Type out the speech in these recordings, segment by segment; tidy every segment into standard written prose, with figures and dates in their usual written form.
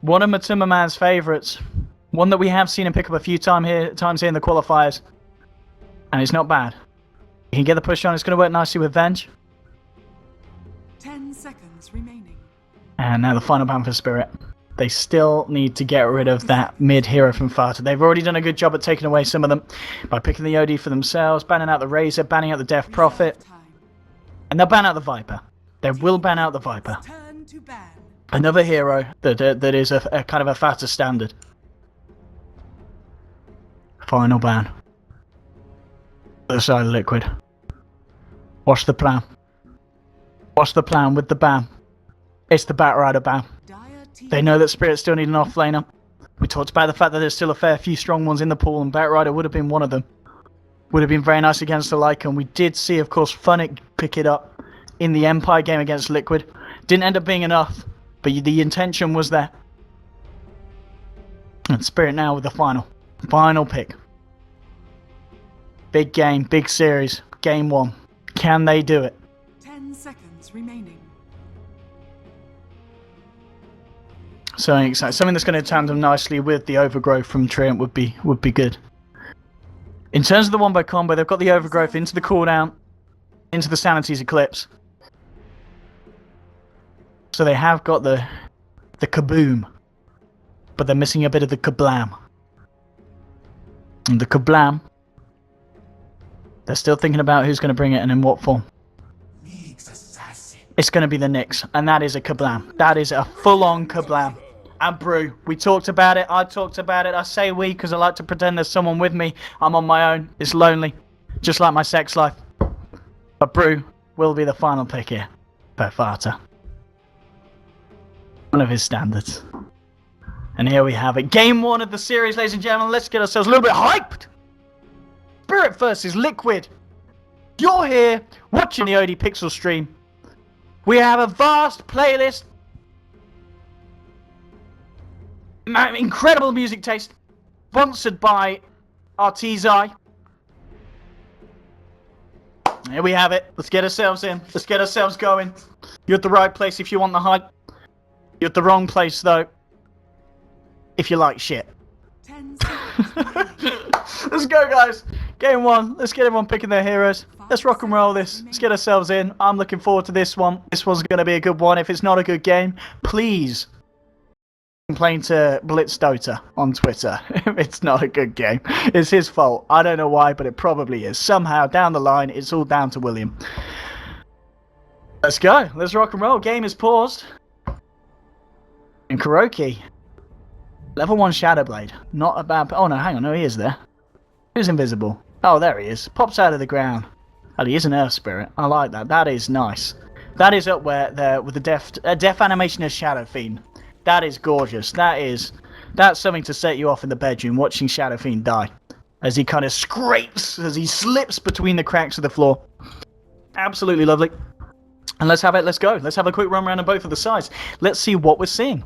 One of Matsumaman's favourites. One that we have seen him pick up a few times here in the qualifiers. And it's not bad. He can get the push on. It's going to work nicely with Venge. 10 seconds remaining. And now the final ban for Spirit. They still need to get rid of that mid-hero from Fata. They've already done a good job at taking away some of them by picking the OD for themselves, banning out the Razor, banning out the Death Prophet. And they'll ban out the Viper. They will ban out the Viper. Another hero that is a kind of a Fata standard. Final ban. Other side of Liquid. What's the plan? What's the plan with the ban? It's the Batrider ban. They know that Spirit still need an offlaner. We talked about the fact that there's still a fair few strong ones in the pool, and Batrider would have been one of them. Would have been very nice against the Lycan. We did see, of course, Funnick pick it up in the Empire game against Liquid. Didn't end up being enough, but the intention was there. And Spirit now with the final pick. Big game, big series, game 1. Can they do it? 10 seconds remaining. Something exciting. Something that's going to tandem nicely with the Overgrowth from Treant would be good. In terms of the wombo combo, they've got the Overgrowth into the cooldown, into the Sanity's Eclipse. So they have got the kaboom, but they're missing a bit of the kablam. And the kablam, they're still thinking about who's going to bring it and in what form. It's going to be the Nyx, and that is a kablam. That is a full-on kablam. And Brew, we talked about it, I talked about it, I say we because I like to pretend there's someone with me. I'm on my own, it's lonely, just like my sex life. But Brew will be the final pick here, per Fata. One of his standards. And here we have it, game 1 of the series, ladies and gentlemen. Let's get ourselves a little bit hyped. Spirit versus Liquid. You're here, watching the OD Pixel stream. We have a vast playlist. Incredible music taste, sponsored by Artesi. Here we have it. Let's get ourselves in. Let's get ourselves going. You're at the right place if you want the hype. You're at the wrong place though, if you like shit. 10 Let's go, guys. Game 1. Let's get everyone picking their heroes. Let's rock and roll this. Let's get ourselves in. I'm looking forward to this one. This one's going to be a good one. If it's not a good game, please complain to Blitz Dota on Twitter. It's not a good game. It's his fault. I don't know why, but it probably is. Somehow, down the line, it's all down to William. Let's go. Let's rock and roll. Game is paused. And Kuroki. Level 1 Shadowblade. Not a bad... Oh, no, hang on. No, he is there. Who's invisible? Oh, there he is. Pops out of the ground. Oh, he is an Earth Spirit. I like that. That is nice. That is up there with the death animation of Shadow Fiend. That is gorgeous. That's something to set you off in the bedroom, watching Shadow Fiend die. As he kind of scrapes, as he slips between the cracks of the floor. Absolutely lovely. And let's have it, let's go. Let's have a quick run around on both of the sides. Let's see what we're seeing.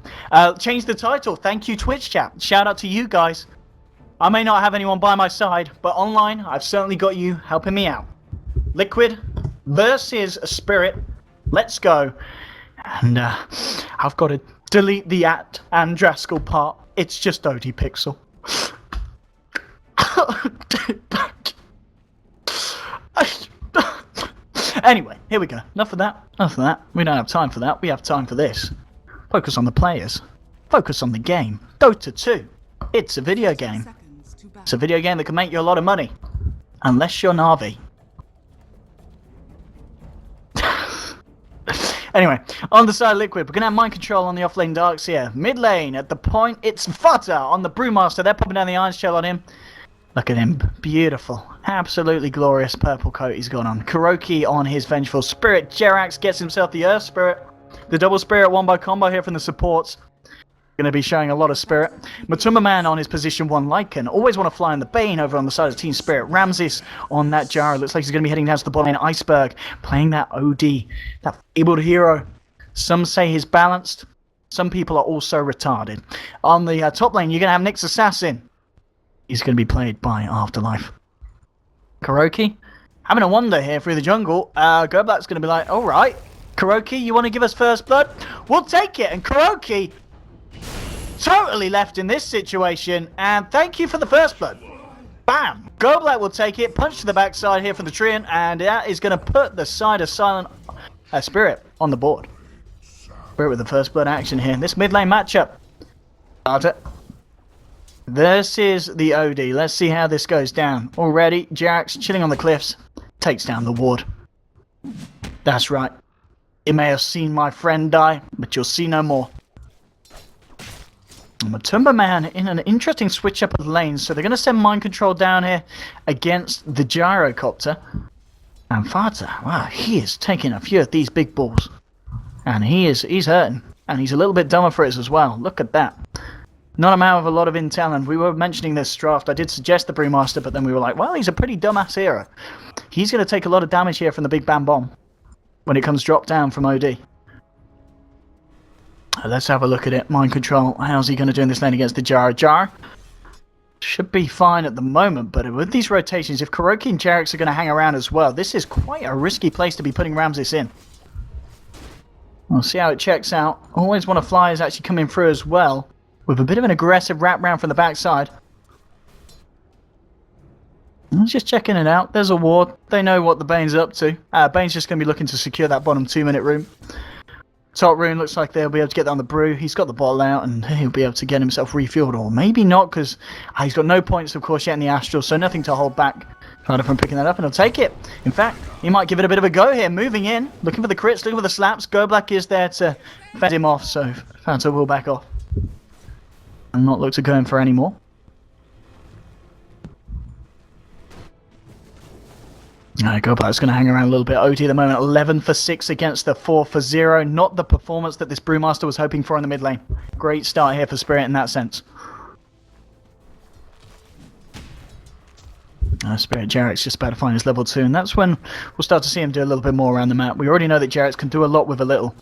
Change the title. Thank you, Twitch chat. Shout out to you guys. I may not have anyone by my side, but online, I've certainly got you helping me out. Liquid versus Spirit. Let's go. And I've got to delete the at and Draskell part. It's just OD Pixel. Anyway, here we go. Enough of that. Enough of that. We don't have time for that. We have time for this. Focus on the players. Focus on the game. Dota 2. It's a video game. It's a video game that can make you a lot of money. Unless you're Na'Vi. Anyway, on the side of Liquid, we're going to have mind control on the offlane Darks here. Mid lane, at the point, it's Fata on the Brewmaster. They're popping down the Iron Shell on him. Look at him. Beautiful. Absolutely glorious purple coat he's got on. Kuroki on his Vengeful Spirit. Jerax gets himself the Earth Spirit. The double Spirit wombo combo here from the supports. Going to be showing a lot of Spirit. Matsumaman on his position 1 Lycan. Always want to fly on the Bane over on the side of Team Spirit. Ramses on that Jara. Looks like he's going to be heading down to the bottom lane. Iceberg playing that OD. That fabled hero. Some say he's balanced. Some people are also retarded. On the top lane, you're going to have Nyx Assassin. He's going to be played by Afterlife. Kuroki, having a wander here through the jungle. Goblat's going to be like, alright, Kuroki, you want to give us first blood? We'll take it. And Kuroki totally left in this situation, and thank you for the first blood. Bam! Goblet will take it, punch to the backside here for the Treant, and that is going to put the side of Silent Spirit on the board. Spirit with the first blood action here. This mid lane matchup. This is the OD. Let's see how this goes down. Already, Jax chilling on the cliffs, takes down the ward. That's right. You may have seen my friend die, but you'll see no more. Matumba Man in an interesting switch up of lanes, so they're going to send Mind Control down here against the Gyrocopter. And Fata, wow, he is taking a few of these big balls. And he's hurting. And he's a little bit dumber for it as well. Look at that. Not a man with a lot of intel, and we were mentioning this draft. I did suggest the Brewmaster, but then we were like, well, he's a pretty dumbass hero. He's going to take a lot of damage here from the Big Bam Bomb when it comes drop down from OD. Let's have a look at it. Mind Control. How's he going to do in this lane against the Jar? Jar should be fine at the moment, but with these rotations, if Kuroki and Jarex are going to hang around as well, this is quite a risky place to be putting Ramses in. We'll see how it checks out. Always Want to Fly is actually coming through as well, with a bit of an aggressive wrap round from the backside. I'm just checking it out. There's a ward. They know what the Bane's up to. Bane's just going to be looking to secure that bottom 2-minute room. Top rune looks like they'll be able to get down the brew. He's got the bottle out and he'll be able to get himself refueled, or maybe not, because he's got no points of course yet in the Astral, so nothing to hold back Fanta from picking that up, and he'll take it. In fact, he might give it a bit of a go here, moving in, looking for the crits, looking for the slaps. Goblak is there to fend him off, so Fanta will back off and not look to go in for any more. Goblak's going to hang around a little bit. OT at the moment, 11 for 6 against the 4 for 0. Not the performance that this Brewmaster was hoping for in the mid lane. Great start here for Spirit in that sense. Spirit Jarek's just about to find his level 2, and that's when we'll start to see him do a little bit more around the map. We already know that Jarek's can do a lot with a little.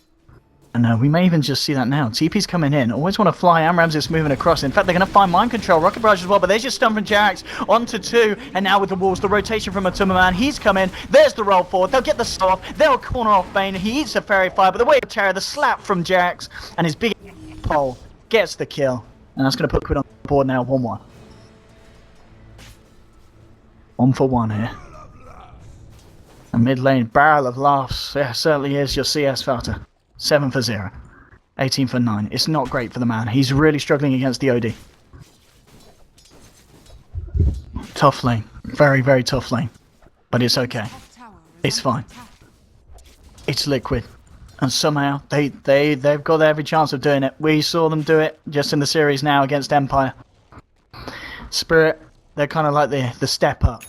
And we may even just see that now. TP's coming in. Always Want to Fly and Ramses moving across. In fact, they're going to find Mind Control. Rocket Barrage as well, but there's just stun from Jarex onto 2. And now with the walls, the rotation from Matumba Man. He's come in. There's the roll forward. They'll get the stop. They'll corner off Bane. He eats a Fairy Fire, but the way of Terror, the slap from Jarex, and his big pole gets the kill. And that's going to put Quid on the board now, 1-1. 1 for 1 here. A mid lane barrel of laughs. Yeah, certainly is your CS Falter. 7 for 0. 18 for 9. It's not great for the man. He's really struggling against the OD. Tough lane. Very, very tough lane. But it's okay. It's fine. It's Liquid. And somehow, they've got every chance of doing it. We saw them do it just in the series now against Empire. Spirit, they're kind of like the step up.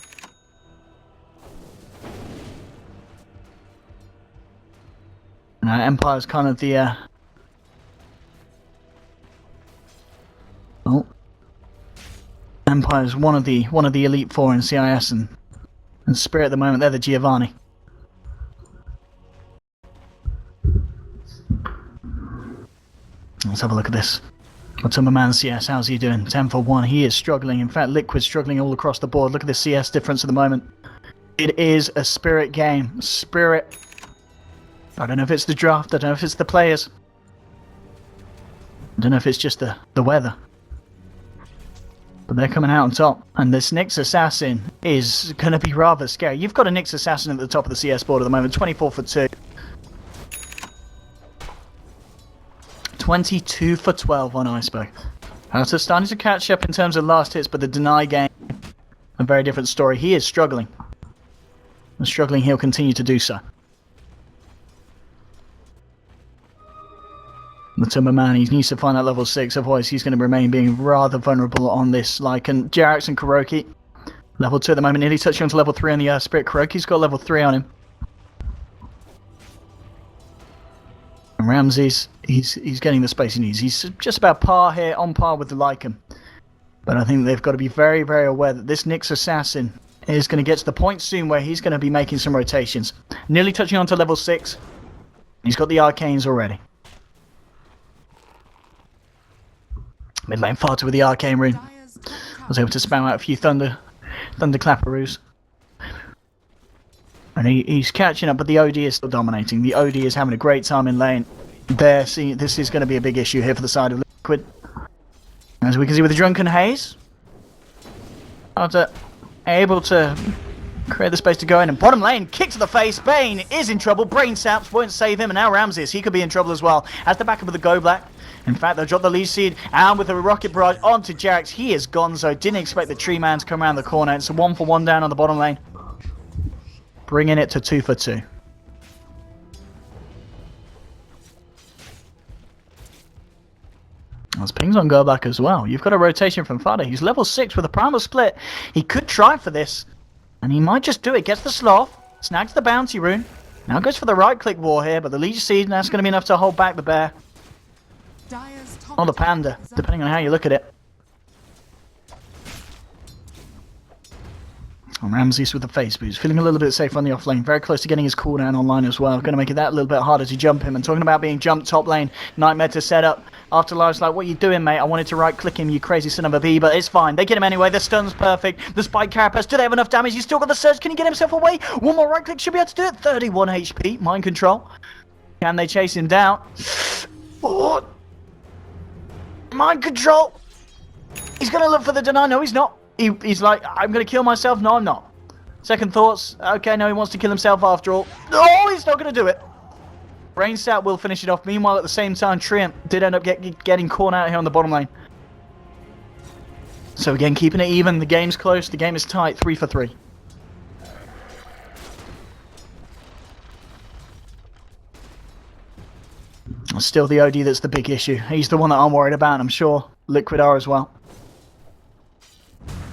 Empire's kind of the Empire's one of the elite 4 in CIS, and Spirit at the moment they're the Giovanni. Let's have a look at this. Matumba Man CS, how's he doing? 10 for 1. He is struggling. In fact, Liquid's struggling all across the board. Look at the CS difference at the moment. It is a Spirit game. Spirit. I don't know if it's the draft, I don't know if it's the players. I don't know if it's just the weather. But they're coming out on top. And this Nyx Assassin is going to be rather scary. You've got a Nyx Assassin at the top of the CS board at the moment, 24 for 2. 22 for 12 on Iceberg. So starting to catch up in terms of last hits, but the Deny game, a very different story. He is struggling. And struggling, he'll continue to do so. Matumba Man, he needs to find that level 6, otherwise he's going to remain being rather vulnerable on this. Like, and Jarex and Kuroki, level 2 at the moment, nearly touching on to level 3 on the Spirit. Kuroki's got level 3 on him. And Ramses, he's getting the space he needs. He's just about par here, on par with the Lycan. But I think they've got to be very, very aware that this Nyx Assassin is going to get to the point soon where he's going to be making some rotations. Nearly touching on to level 6. He's got the Arcanes already. Mid lane Fata with the Arcane Rune. Was able to spam out a few Thunder Clapperoos. And he's catching up, but the OD is still dominating. The OD is having a great time in lane. There, see, this is going to be a big issue here for the side of Liquid. As we can see with the Drunken Haze. Able to create the space to go in. And bottom lane, kick to the face. Bane is in trouble. Brain Saps won't save him. And now Ramses, he could be in trouble as well. As the backup of the Go Black. In fact, they'll drop the lead seed. And with a rocket barrage onto Jax, he is gonzo. Didn't expect the tree man to come around the corner. It's a 1-for-1 down on the bottom lane. Bringing it to 2-for-2. There's pings on Go Black as well. You've got a rotation from Fada. He's level 6 with a primal split. He could try for this. And he might just do it. Gets the sloth. Snags the bounty rune. Now goes for the right click war here. But the leech seed, that's going to be enough to hold back the bear. Or the panda, depending on how you look at it. And Ramses with the face boost, feeling a little bit safer on the off lane. Very close to getting his cooldown online as well. Going to make it that little bit harder to jump him. And talking about being jumped top lane, Nightmare to set up. Afterlife's like, what are you doing, mate? I wanted to right click him, you crazy son of a bee, but it's fine. They get him anyway. The stun's perfect. The spike carapace, do they have enough damage? He's still got the surge. Can he get himself away? One more right click should be able to do it. 31 HP. Mind control. Can they chase him down? Oh. Mind control. He's going to look for the deny. No, he's not. He's like, I'm going to kill myself. No, I'm not. Second thoughts. Okay, no, he wants to kill himself after all. No, he's not going to do it. Brainstat will finish it off. Meanwhile, at the same time, Triumph did end up getting caught out here on the bottom lane. So again, keeping it even. The game's close. The game is tight. 3-for-3. Still the OD that's the big issue. He's the one that I'm worried about, and I'm sure Liquid are as well.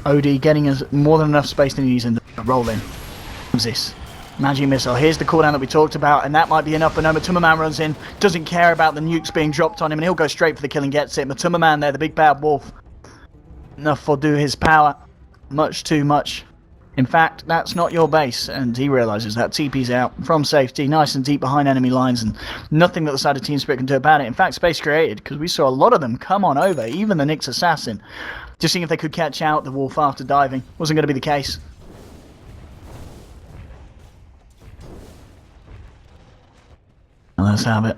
OD getting us more than enough space to use in the roll in. What's this? Magic Missile. Here's the cooldown that we talked about, and that might be enough, but no, Matuma runs in, doesn't care about the nukes being dropped on him, and he'll go straight for the kill and gets it. Matuma there, the big bad wolf. Enough will do his power. Much too much. In fact, that's not your base, and he realises that. TP's out from safety, nice and deep behind enemy lines, and nothing that the side of Team Spirit can do about it. In fact, space created, because we saw a lot of them come on over, even the Nyx Assassin. Just seeing if they could catch out the wolf after diving. Wasn't going to be the case. Well, let's have it.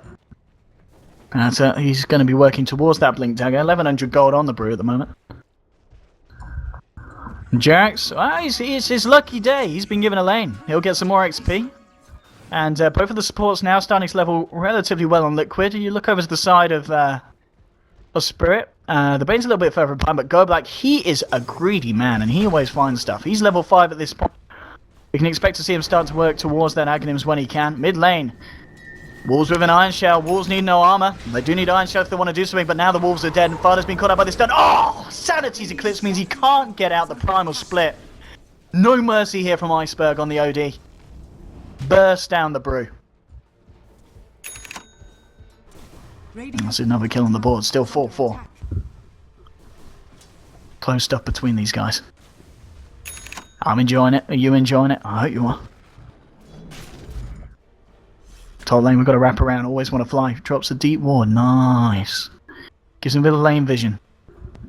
And he's going to be working towards that Blink Dagger. 1100 gold on the brew at the moment. Jax, well, it's his lucky day. He's been given a lane. He'll get some more XP. And both of the supports now starting to level relatively well on Liquid. You look over to the side of Spirit. The Bane's a little bit further behind, but Go Black, he is a greedy man, and he always finds stuff. He's level 5 at this point. We can expect to see him start to work towards that Aghanims when he can. Mid lane. Wolves with an Iron Shell. Wolves need no armor. They do need Iron Shell if they want to do something, but now the Wolves are dead, and Fada's been caught out by this stun. Oh! Sanity's Eclipse means he can't get out the Primal Split. No mercy here from Iceberg on the OD. Burst down the brew. That's another kill on the board. Still 4-4. Close stuff between these guys. I'm enjoying it. Are you enjoying it? I hope you are. Top lane, we've got to wrap around. Always want to fly. Drops a deep ward. Nice. Gives him a bit of lane vision.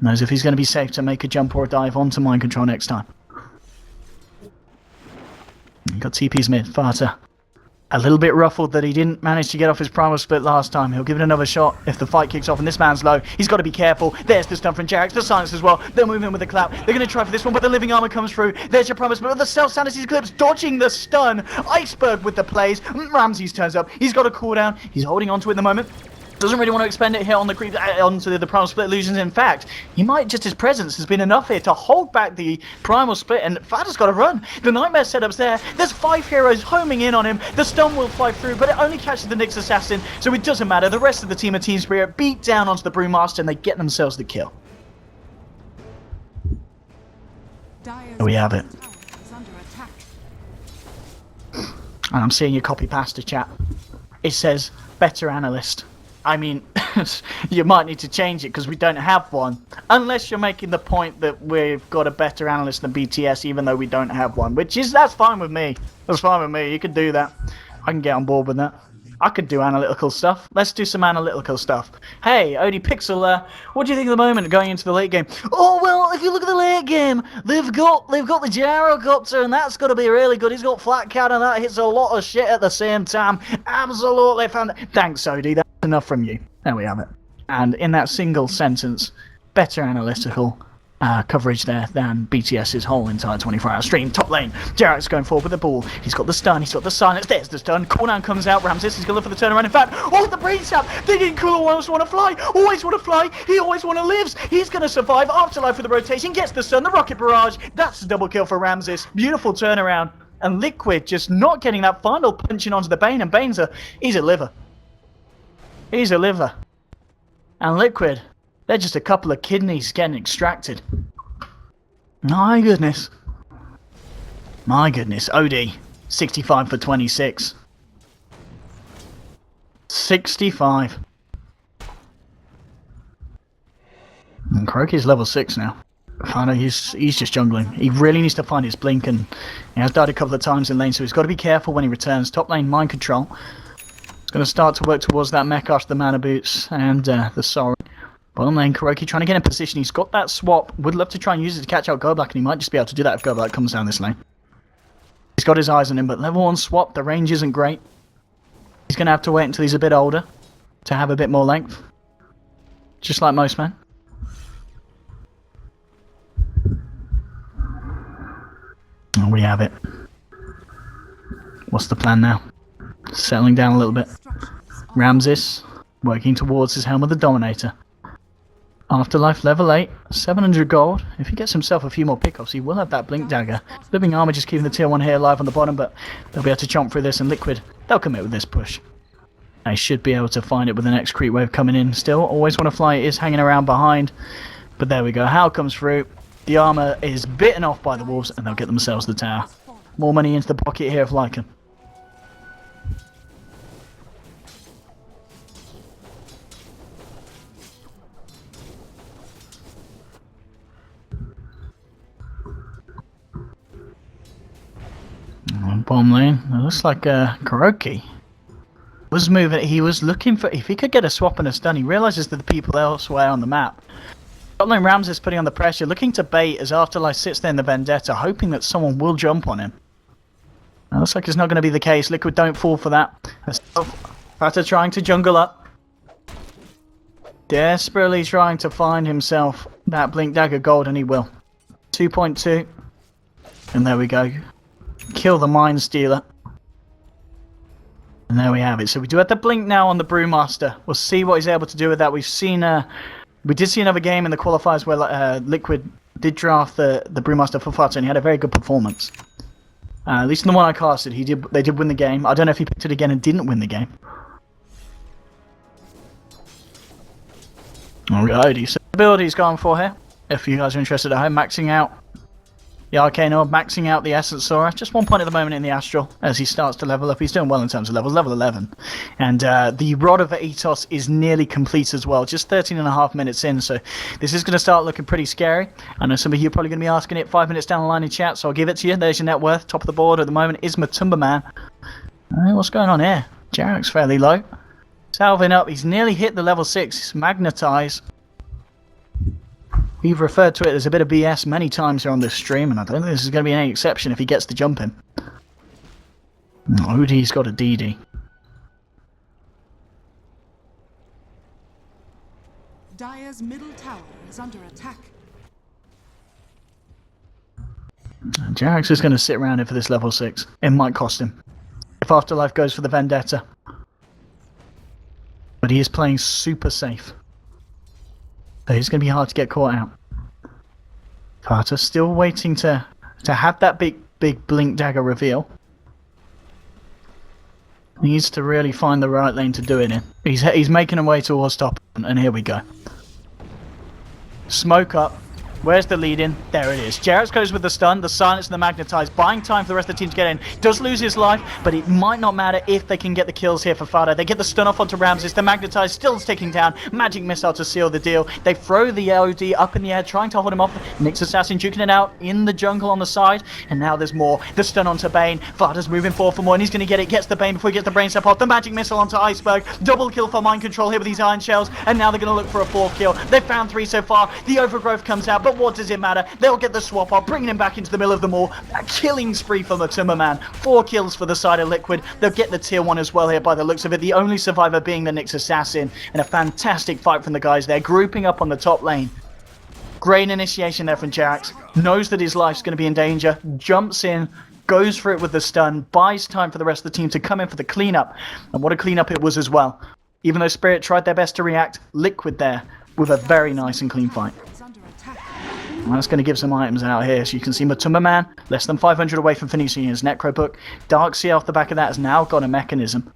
Knows if he's going to be safe to make a jump or a dive onto mind control next time. Got TP's mid. Farter. A little bit ruffled that he didn't manage to get off his primal split last time. He'll give it another shot if the fight kicks off, and this man's low. He's got to be careful. There's the stun from Jax. The silence as well. They'll move in with the clap. They're going to try for this one, but the living armor comes through. There's your promise, but the self-sanity's Eclipse dodging the stun. Iceberg with the plays. Ramses turns up. He's got a cooldown. He's holding on to it at the moment. Doesn't really want to expend it here on the creep onto the primal split illusions. In fact, he might, just his presence has been enough here to hold back the primal split, and Fada's got to run. The nightmare setup's there. There's 5 heroes homing in on him. The stun will fly through, but it only catches the Nyx Assassin, so it doesn't matter. The rest of the team of Team Spirit beat down onto the Brewmaster, and they get themselves the kill. There we have it. And I'm seeing your copy pasta chat. It says better analyst. I mean, you might need to change it because we don't have one. Unless you're making the point that we've got a better analyst than BTS, even though we don't have one. That's fine with me. That's fine with me. You can do that. I can get on board with that. I could do analytical stuff. Let's do some analytical stuff. Hey, OD Pixel, what do you think at the moment going into the late game? Oh, well, if you look at the late game, they've got the gyrocopter, and that's got to be really good. He's got flat cat, and that hits a lot of shit at the same time. Absolutely fantastic. Thanks, OD. That's enough from you. There we have it. And in that single sentence, better analytical coverage there than BTS's whole entire 24-hour stream. Top lane, Jarek's going forward with the ball. He's got the stun, he's got the silence. There's the stun. Cooldown comes out. Ramses is going to look for the turnaround. In fact, oh, the brain sap! Thinking Cooler always want to fly. Always want to fly. He always want to live. He's going to survive. Afterlife with the rotation. Gets the stun. The rocket barrage. That's a double kill for Ramses. Beautiful turnaround. And Liquid just not getting that final punching onto the Bane. And Bane's he's a liver. He's a liver. And Liquid, they're just a couple of kidneys getting extracted. My goodness. My goodness. OD, 65 for 26. 65. And Kuroky's level 6 now. I know he's just jungling. He really needs to find his blink, and he has died a couple of times in lane, so he's got to be careful when he returns. Top lane, mind control. He's going to start to work towards that mech after the mana boots and the sorry. Bottom lane, Kuroky trying to get in position. He's got that swap. Would love to try and use it to catch out Goblack, and he might just be able to do that if Goblack comes down this lane. He's got his eyes on him, but level 1 swap, the range isn't great. He's going to have to wait until he's a bit older to have a bit more length. Just like most men. And we have it. What's the plan now? Settling down a little bit. Ramses working towards his Helm of the Dominator. Afterlife level 8, 700 gold. If he gets himself a few more pickoffs, he will have that Blink Dagger. Living Armor just keeping the tier 1 here alive on the bottom, but they'll be able to chomp through this, and Liquid, they'll commit with this push. They should be able to find it with the next creep wave coming in. Still, always want to fly, it is hanging around behind. But there we go, Howl comes through. The armor is bitten off by the wolves, and they'll get themselves the tower. More money into the pocket here of Lycan. Bottom lane, it looks like Kuroky was moving. He was looking for, if he could get a swap and a stun, he realizes that the people elsewhere on the map. Top lane Ramses putting on the pressure, looking to bait as Afterlife sits there in the Vendetta, hoping that someone will jump on him. It looks like it's not going to be the case. Liquid don't fall for that. Fata trying to jungle up. Desperately trying to find himself that Blink Dagger gold, and he will. 2.2. And there we go. Kill the Mind Stealer. And there we have it. So we do have the blink now on the Brewmaster. We'll see what he's able to do with that. We've seen, we did see another game in the qualifiers where Liquid did draft the Brewmaster for Fata, and he had a very good performance. At least in the one I casted, they did win the game. I don't know if he picked it again and didn't win the game. Alrighty, so the build he's gone for here, if you guys are interested at home, maxing out the Arcane Orb, maxing out the Essence Aura. Just 1 point at the moment in the Astral as he starts to level up. He's doing well in terms of levels, level 11. And the Rod of Ethos is nearly complete as well, just 13.5 minutes in. So this is going to start looking pretty scary. I know some of you are probably going to be asking it 5 minutes down the line in chat, so I'll give it to you. There's your net worth. Top of the board at the moment is Matumba Man. What's going on here? Jarek's fairly low. Salving up. He's nearly hit the level 6. Magnetize. We've referred to it as a bit of BS many times here on this stream, and I don't think this is going to be any exception if he gets the jump in. OD's got a DD. Dire's middle tower is under attack. Jarek's just going to sit around here for this level 6. It might cost him if Afterlife goes for the Vendetta. But he is playing super safe. So he's going to be hard to get caught out. Carter still waiting to have that big Blink Dagger reveal. He needs to really find the right lane to do it in. He's making a way towards top, and here we go. Smoke up. Where's the lead in? There it is. Jarrett goes with the stun, the silence, and the magnetize, buying time for the rest of the team to get in. Does lose his life, but it might not matter if they can get the kills here for Fada. They get the stun off onto Ramses. The magnetize still ticking down. Magic missile to seal the deal. They throw the OD up in the air, trying to hold him off. Nyx Assassin duking it out in the jungle on the side, and now there's more. The stun onto Bane. Fada's moving forward for more, and he's going to get it. Gets the Bane before he gets the brain step off. The magic missile onto Iceberg. Double kill for mind control here with these iron shells, and now they're going to look for a 4th kill. They've found 3 so far. The overgrowth comes out, but what does it matter? They'll get the swap up, bringing him back into the middle of them all. A killing spree for Matumba Man. 4 kills for the side of Liquid. They'll get the tier 1 as well here by the looks of it. The only survivor being the Nyx Assassin. And a fantastic fight from the guys there, grouping up on the top lane. Great initiation there from Jax. Knows that his life's going to be in danger. Jumps in. Goes for it with the stun. Buys time for the rest of the team to come in for the cleanup. And what a cleanup it was as well. Even though Spirit tried their best to react, Liquid there with a very nice and clean fight. And that's going to give some items out here. So you can see Matumba Man, less than 500 away from finishing his Necro Book. Darkseer off the back of that has now got a mechanism.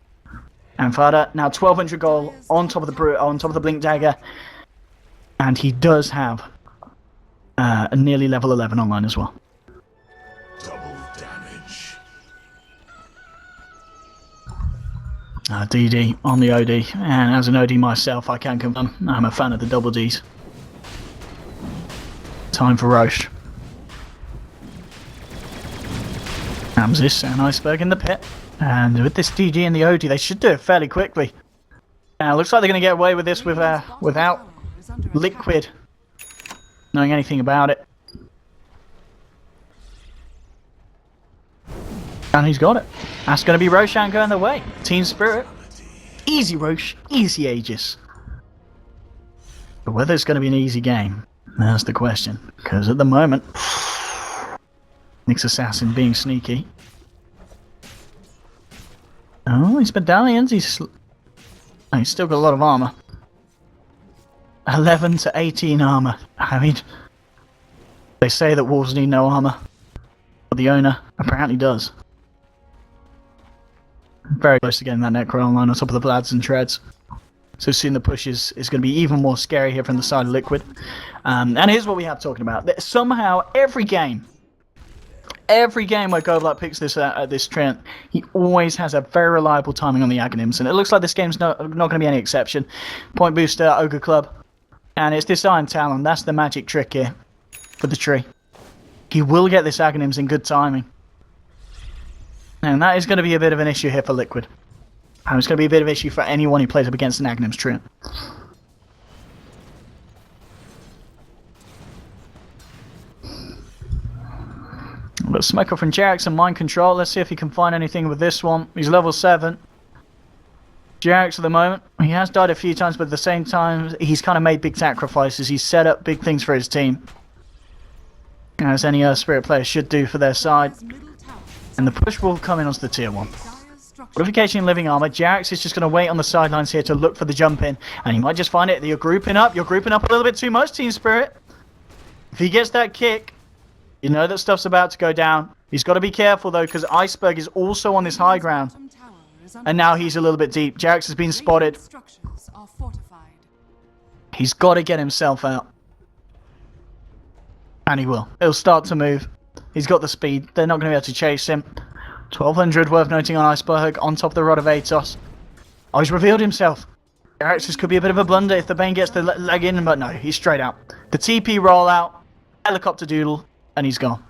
And Fada now 1200 gold on top of the Blink Dagger. And he does have a nearly level 11 online as well. Double damage. DD on the OD. And as an OD myself, I can confirm I'm a fan of the double Ds. Time for Roche. Ramses and Iceberg in the pit. And with this DD and the OD, they should do it fairly quickly. Now, looks like they're going to get away with this without Liquid knowing anything about it. And he's got it. That's going to be Roshan going the way. Team Spirit. Easy Roche, easy Aegis. But whether it's going to be an easy game, that's the question. Because at the moment, Nyx Assassin being sneaky. Oh, his medallions, he's still got a lot of armor. 11 to 18 armor. I mean, they say that wolves need no armor, but the owner apparently does. Very close to getting that Necro online on top of the Blads and Treads. So soon the push is going to be even more scary here from the side of Liquid. And here's what we have talking about. That somehow every game where Goblat picks this Trent, he always has a very reliable timing on the Aghanims. And it looks like this game's not going to be any exception. Point booster, Ogre Club. And it's this Iron Talon. That's the magic trick here for the tree. He will get this Aghanims in good timing. And that is going to be a bit of an issue here for Liquid. And it's going to be a bit of an issue for anyone who plays up against an Aghanims Trent. But Smoker from Jax and Mind Control. Let's see if he can find anything with this one. He's level 7. Jax at the moment. He has died a few times, but at the same time, he's kind of made big sacrifices. He's set up big things for his team. As any Earth Spirit player should do for their side. And the push will come in onto the tier 1. Purification Living Armor. Jax is just going to wait on the sidelines here to look for the jump in. And he might just find it. You're grouping up. You're grouping up a little bit too much, Team Spirit. If he gets that kick, you know that stuff's about to go down. He's got to be careful, though, because Iceberg is also on this high ground. And now he's a little bit deep. Jax has been spotted. He's got to get himself out. And he will. He'll start to move. He's got the speed. They're not going to be able to chase him. 1200 worth noting on Iceberg on top of the Rod of Atos. Oh, he's revealed himself. Jax, this could be a bit of a blunder if the Bane gets the leg in, but no, he's straight out. The TP rollout, helicopter doodle, and he's gone.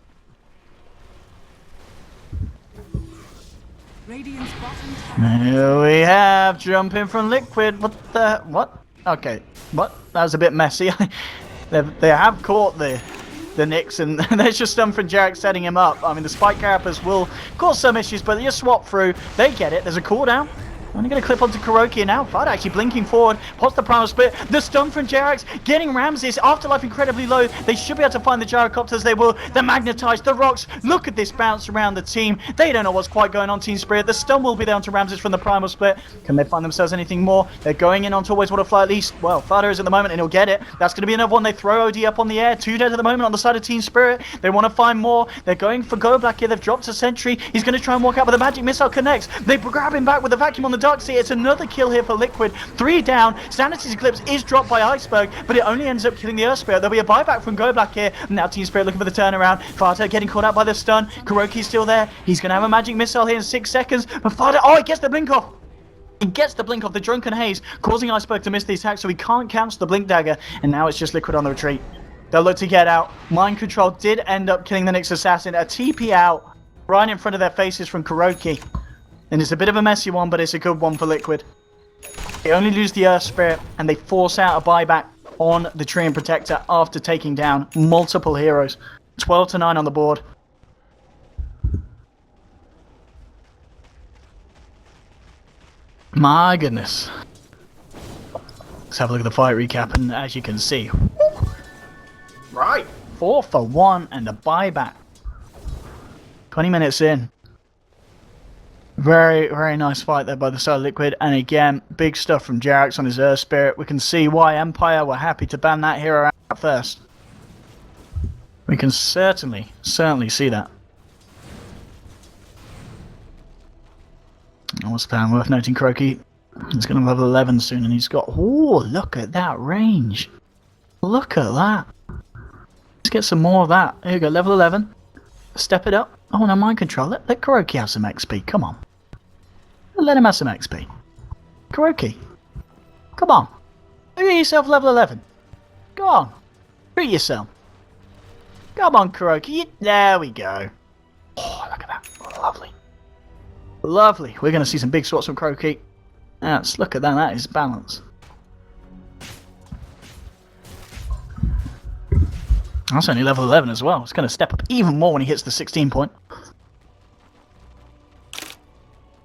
Here we have jumping from Liquid. What? Okay. What? That was a bit messy. they have caught the Nyx, and there's just stunned from Jax setting him up. I mean, the Spike Carapace will cause some issues, but they just swap through. They get it. There's a cooldown. Only going to clip onto Kuroki now. Fight actually blinking forward. Pots the primal split. The stun from Jax. Getting Ramses. Afterlife incredibly low. They should be able to find the gyrocopters. They will. They're magnetized. The rocks. Look at this bounce around the team. They don't know what's quite going on, Team Spirit. The stun will be there onto Ramses from the primal split. Can they find themselves anything more? They're going in onto always want to fly at least. Well, Fada is at the moment, and he'll get it. That's going to be another one. They throw OD up on the air. 2 dead at the moment on the side of Team Spirit. They want to find more. They're going for Go Black here. They've dropped a sentry. He's going to try and walk out, but the magic missile connects. They grab him back with the vacuum on the Darkseer. It's another kill here for Liquid. 3 down. Sanity's Eclipse is dropped by Iceberg, but it only ends up killing the Earth Spirit. There'll be a buyback from Go Black here. Now Team Spirit looking for the turnaround. Fata getting caught out by the stun. Kuroki's still there. He's going to have a magic missile here in 6 seconds. But Fata, oh, he gets the blink off. He gets the blink off the Drunken Haze, causing Iceberg to miss the attack, so he can't cancel the Blink Dagger. And now it's just Liquid on the retreat. They'll look to get out. Mind Control did end up killing the Nyx Assassin. A TP out right in front of their faces from Kuroki. And it's a bit of a messy one, but it's a good one for Liquid. They only lose the Earth Spirit, and they force out a buyback on the Treant Protector after taking down multiple heroes. 12 to 9 on the board. My goodness. Let's have a look at the fight recap, and as you can see, Right. 4 for 1 and a buyback. 20 minutes in. Very, very nice fight there by the side of Liquid. And again, big stuff from Jarax on his Earth Spirit. We can see why Empire were happy to ban that hero out first. We can certainly see that. What's the plan? Worth noting, Croaky. He's going to level 11 soon, and he's got... Oh, look at that range. Look at that. Let's get some more of that. Here we go, level 11. Step it up. Oh, no, mind control. Let Kuroki have some XP. Come on. Let him have some XP. Kuroki. Come on. Look at yourself level 11. Go on. Treat yourself. Come on, Kuroki. There we go. Oh, look at that. Lovely. Lovely. We're going to see some big swaps from Kuroki. Look at that. That is balance. That's only level 11 as well. It's going to step up even more when he hits the 16 point.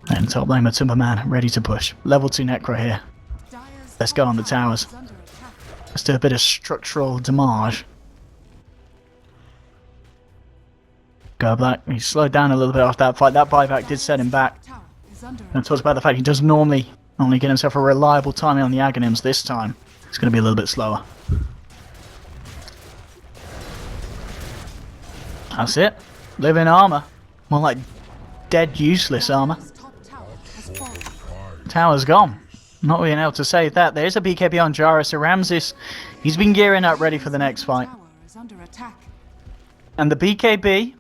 And top lane Timberman ready to push. Level 2 Necro here. Let's go on the towers. Let's do a bit of structural damage. Go Black. He slowed down a little bit after that fight. That buyback did set him back. And talks about the fact he does normally only get himself a reliable timing on the Aghanims. This time it's going to be a little bit slower. That's it. Live in armor. More like dead, useless armor. Tower's gone. Not being able to save that. There's a BKB on Jarus. So Ramses, he's been gearing up ready for the next fight. And the BKB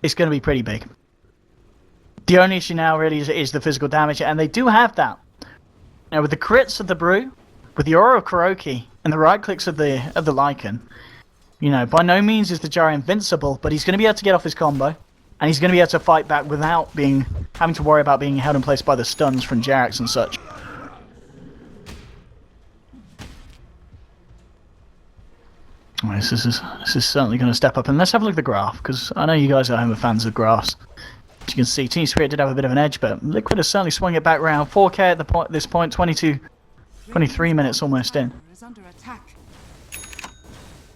is going to be pretty big. The only issue now really is the physical damage, and they do have that. Now with the crits of the Brew, with the Aura of Kuroki, and the right clicks of the Lycan, you know, by no means is the Jara invincible, but he's going to be able to get off his combo, and he's going to be able to fight back without having to worry about being held in place by the stuns from Jarax and such. Well, this is certainly going to step up, and let's have a look at the graph, because I know you guys at home are fans of graphs. As you can see, Team Spirit did have a bit of an edge, but Liquid has certainly swung it back round. 4k at this point, 23 minutes almost in.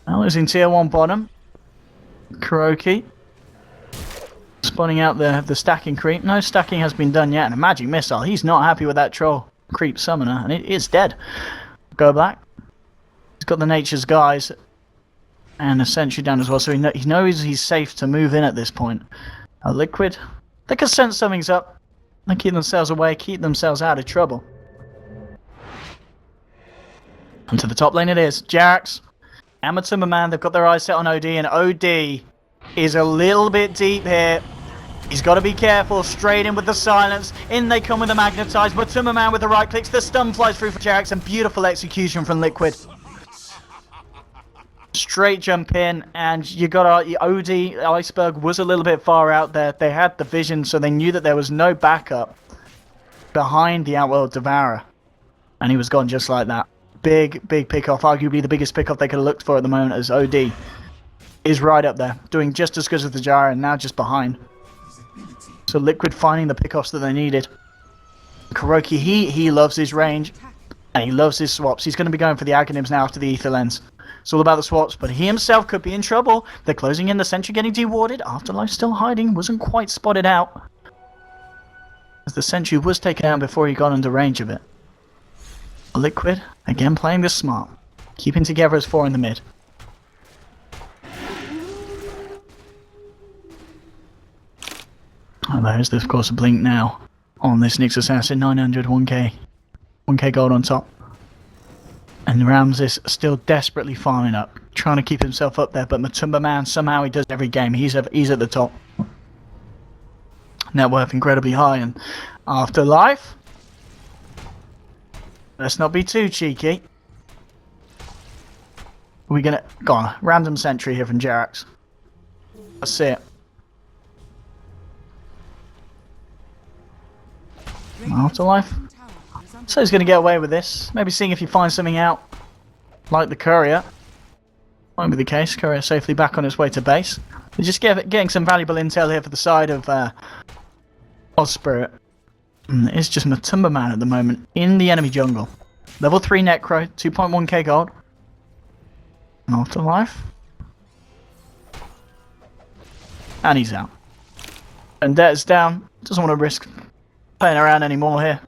Now losing tier 1 bottom. Kuroki. Spawning out the stacking creep. No stacking has been done yet, and a magic missile. He's not happy with that troll creep summoner, and it is dead. Go Black. He's got the Nature's Guys and a sentry down as well, so he knows he's safe to move in at this point. Liquid, they can sense something's up. They keep themselves away, keep themselves out of trouble. And to the top lane it is. Jarax and Timberman, they've got their eyes set on OD, and OD is a little bit deep here. He's got to be careful. Straight in with the silence. In they come with the magnetize. But Timberman with the right clicks. The stun flies through for Jarax, and beautiful execution from Liquid. Straight jump in, and you got OD Iceberg was a little bit far out there. They had the vision, so they knew that there was no backup behind the Outworld Devourer, and he was gone just like that. Big pick-off, arguably the biggest pick-off they could have looked for at the moment, as OD is right up there, doing just as good as the Jara, and now just behind. So Liquid finding the pick-offs that they needed. Kuroki, he loves his range, and he loves his swaps. He's going to be going for the Aghanims now after the Ether Lens. It's all about the swaps, but he himself could be in trouble. They're closing in, the sentry getting dewarded. Afterlife still hiding, wasn't quite spotted out, as the sentry was taken out before he got under range of it. Liquid, again playing this smart. Keeping together as 4 in the mid. And there's, of course, a blink now on this Nyx Assassin. 900, 1k gold on top. And Ramses still desperately farming up, trying to keep himself up there, but Timberman, somehow he does every game. He's at the top. Net worth incredibly high, and Afterlife. Let's not be too cheeky. We're gonna go on. Random sentry here from Jarax. That's it. Afterlife. So he's going to get away with this. Maybe seeing if he finds something out. Like the courier. Won't be the case. Courier safely back on his way to base. We're just getting some valuable intel here for the side of Ozspirit. It's just Timberman at the moment in the enemy jungle. Level 3 Necro, 2.1k gold. Afterlife. And he's out. And Vendette's down. Doesn't want to risk playing around anymore here.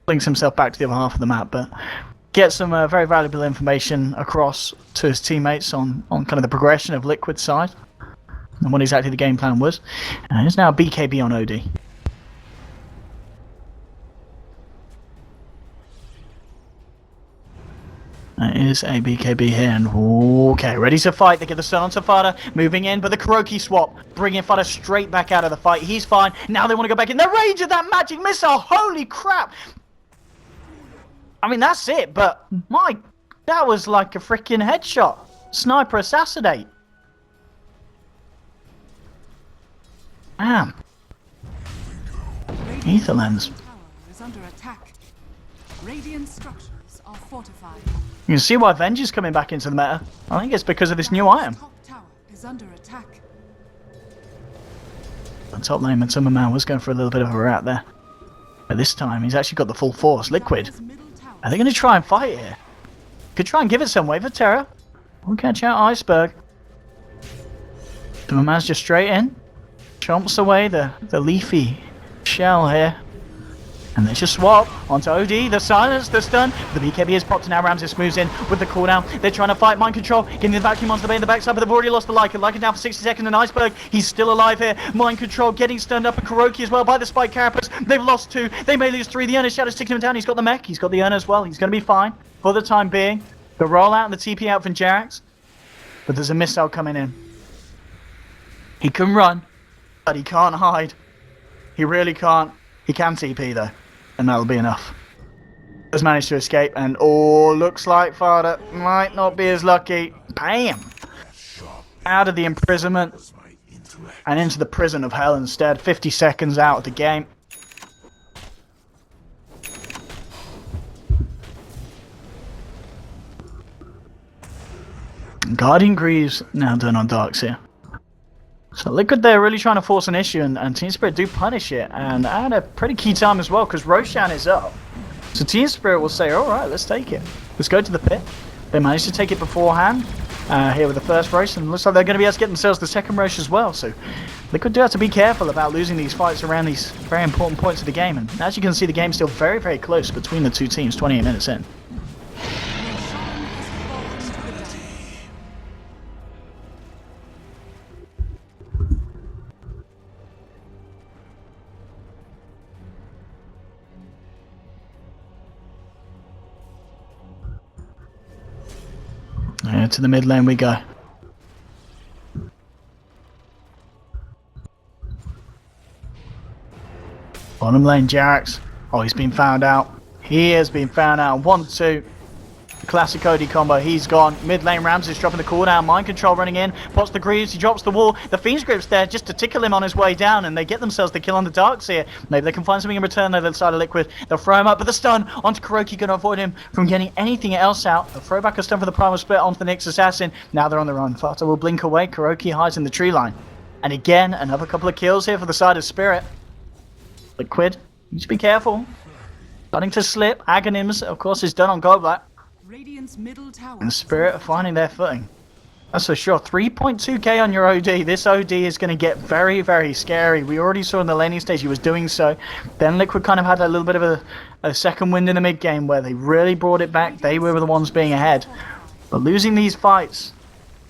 Links himself back to the other half of the map, but get some very valuable information across to his teammates on kind of the progression of Liquid's side and what exactly the game plan was. And it's now BKB on OD. That is a BKB here, and okay, ready to fight. They get the stun on Fada, moving in, but the Kuroki swap, bringing Fada straight back out of the fight. He's fine. Now they want to go back in. The range of that magic missile, holy crap! I mean, that's it, but that was like a freaking headshot. Sniper assassinate. Damn. Ether lens. Is under attack. Radiant structures are fortified. You can see why Venge is coming back into the meta. I think it's because of this new item. Top tower is under attack. The top lane, Matsuma Man was going for a little bit of a rat there. But this time, he's actually got the full force. Liquid. Are they going to try and fight here? Could try and give it some wave of terror. We'll catch out Iceberg. Matsuma Man's just straight in. Chomps away the leafy shell here. And they just swap onto OD, the silence, the stun. The BKB is popped, and now Ramses moves in with the cooldown. They're trying to fight mind control, getting the vacuum onto the bay in the backside, but they've already lost the Lycan. Lycan down for 60 seconds, and Iceberg, he's still alive here. Mind control getting stunned up, and Kuroki as well by the spike carapace. They've lost 2, they may lose 3. The Urner Shadow's taking him down. He's got the mech, he's got the Urner as well. He's going to be fine for the time being. The rollout and the TP out from Jerax, but there's a missile coming in. He can run, but he can't hide. He really can't. He can TP though. And that'll be enough. Has managed to escape, and looks like Fada might not be as lucky. Bam! Out of the imprisonment and into the prison of hell instead. 50 seconds out of the game. Guardian Greaves now done on Darks here. So Liquid there really trying to force an issue, and Team Spirit do punish it, and at a pretty key time as well, because Roshan is up. So Team Spirit will say, alright, let's take it. Let's go to the pit. They managed to take it beforehand, here with the first Rosh, and looks like they're going to be able to get themselves the second Rosh as well. So Liquid do have to be careful about losing these fights around these very important points of the game, and as you can see, the game's still very, very close between the two teams, 28 minutes in. Yeah, to the mid lane we go. Bottom lane, Jerax. Oh, he's been found out. He has been found out. 1-2. Classic OD combo. He's gone. Mid lane, Ramses dropping the cooldown. Mind control running in. Pots the Greaves. He drops the wall. The Fiend's Grip's there just to tickle him on his way down, and they get themselves the kill on the Darks here. Maybe they can find something in return over the side of Liquid. They'll throw him up, but the stun onto Kuroki going to avoid him from getting anything else out. They'll throw back a stun for the Primal Split onto the Nyx Assassin. Now they're on the run. Fata will blink away. Kuroki hides in the tree line. And again, another couple of kills here for the side of Spirit. Liquid, you should be careful. Starting to slip. Aghanim's, of course, is done on Goldblack. Radiant's middle tower. And Spirit are finding their footing. That's for sure. 3.2k on your OD. This OD is going to get very, very scary. We already saw in the laning stage he was doing so. Then Liquid kind of had a little bit of a second wind in the mid game where they really brought it back. They were the ones being ahead. But losing these fights,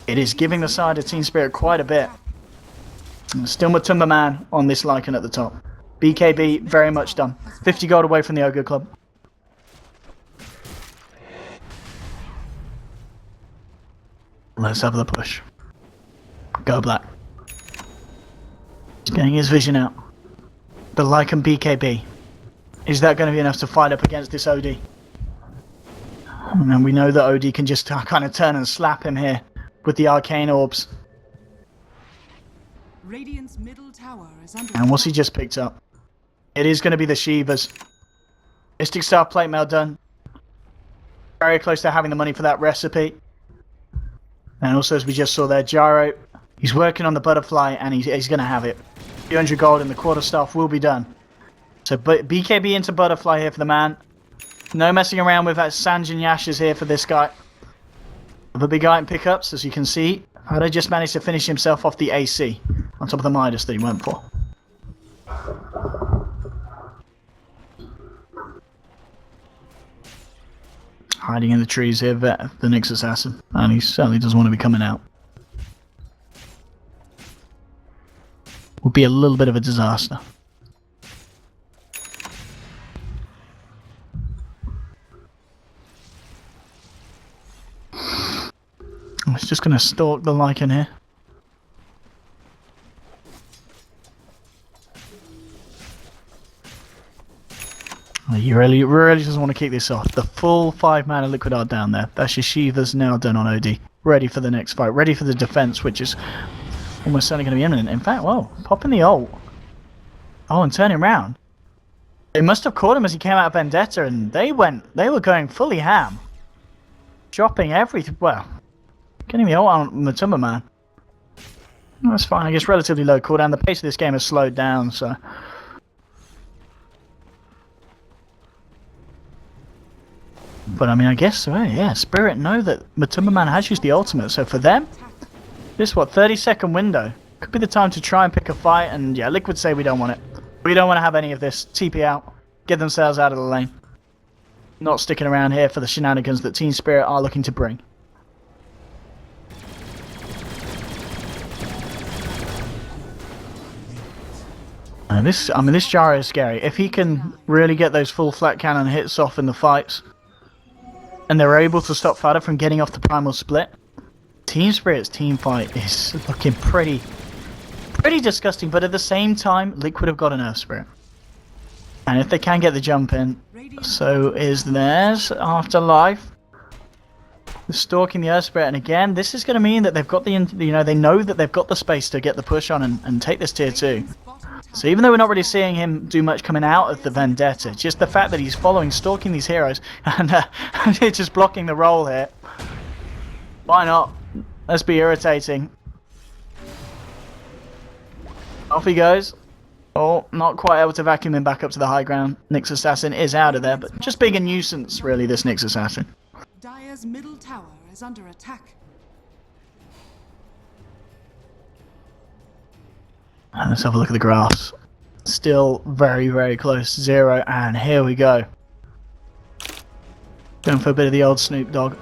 it is giving the side of Team Spirit quite a bit. And still Matumba Man on this Lycan at the top. BKB very much done. 50 gold away from the Ogre Club. Let's have the push. Go Black. He's getting his vision out. The Lycan BKB. Is that going to be enough to fight up against this OD? And then we know that OD can just kind of turn and slap him here with the arcane orbs. Radiant's middle tower is under And what's he just picked up? It is going to be the Shivas. Mystic Star plate mail done. Very close to having the money for that recipe. And also, as we just saw there, Gyro, he's working on the butterfly, and he's going to have it. 200 gold in the quarterstaff will be done. So BKB into butterfly here for the man. No messing around with that Sanjin Yashes here for this guy. The big item pickups, as you can see. Fado just managed to finish himself off the AC on top of the Midas that he went for. Hiding in the trees here, the Nyx assassin, and he certainly doesn't want to be coming out. Would be a little bit of a disaster. I was just going to stalk the Lycan here. He really doesn't want to keep this off. The full 5-mana Liquid Art down there. That's your Shiva's now done on OD. Ready for the next fight. Ready for the defense, which is almost certainly going to be imminent. In fact, whoa, popping the ult. Oh, and turning around. They must have caught him as he came out of Vendetta, and they were going fully ham. Dropping everything. Well, getting the ult on Matumba Man. That's fine. I guess relatively low cooldown. The pace of this game has slowed down, so. But I mean, I guess, yeah, Spirit know that Matumba Man has used the ultimate, so for them, this, 30-second window, could be the time to try and pick a fight, and yeah, Liquid say we don't want it. We don't want to have any of this. TP out, get themselves out of the lane. Not sticking around here for the shenanigans that Team Spirit are looking to bring. This Jaro is scary. If he can really get those full flat cannon hits off in the fights, and they're able to stop Fado from getting off the primal split, Team Spirit's team fight is looking pretty disgusting, but at the same time, Liquid have got an Earth Spirit. And if they can get the jump in, so is theirs. Afterlife. They're stalking the Earth Spirit, and again, this is going to mean that they've got the, they know that they've got the space to get the push on and take this tier 2. So even though we're not really seeing him do much coming out of the Vendetta, just the fact that he's stalking these heroes, and just blocking the roll here. Why not? Let's be irritating. Off he goes. Oh, not quite able to vacuum him back up to the high ground. Nyx Assassin is out of there, but just being a nuisance, really, this Nyx Assassin. Dire's middle tower is under attack. And let's have a look at the graphs. Still very close to 0, and here we go. Going for a bit of the old Snoop Dogg.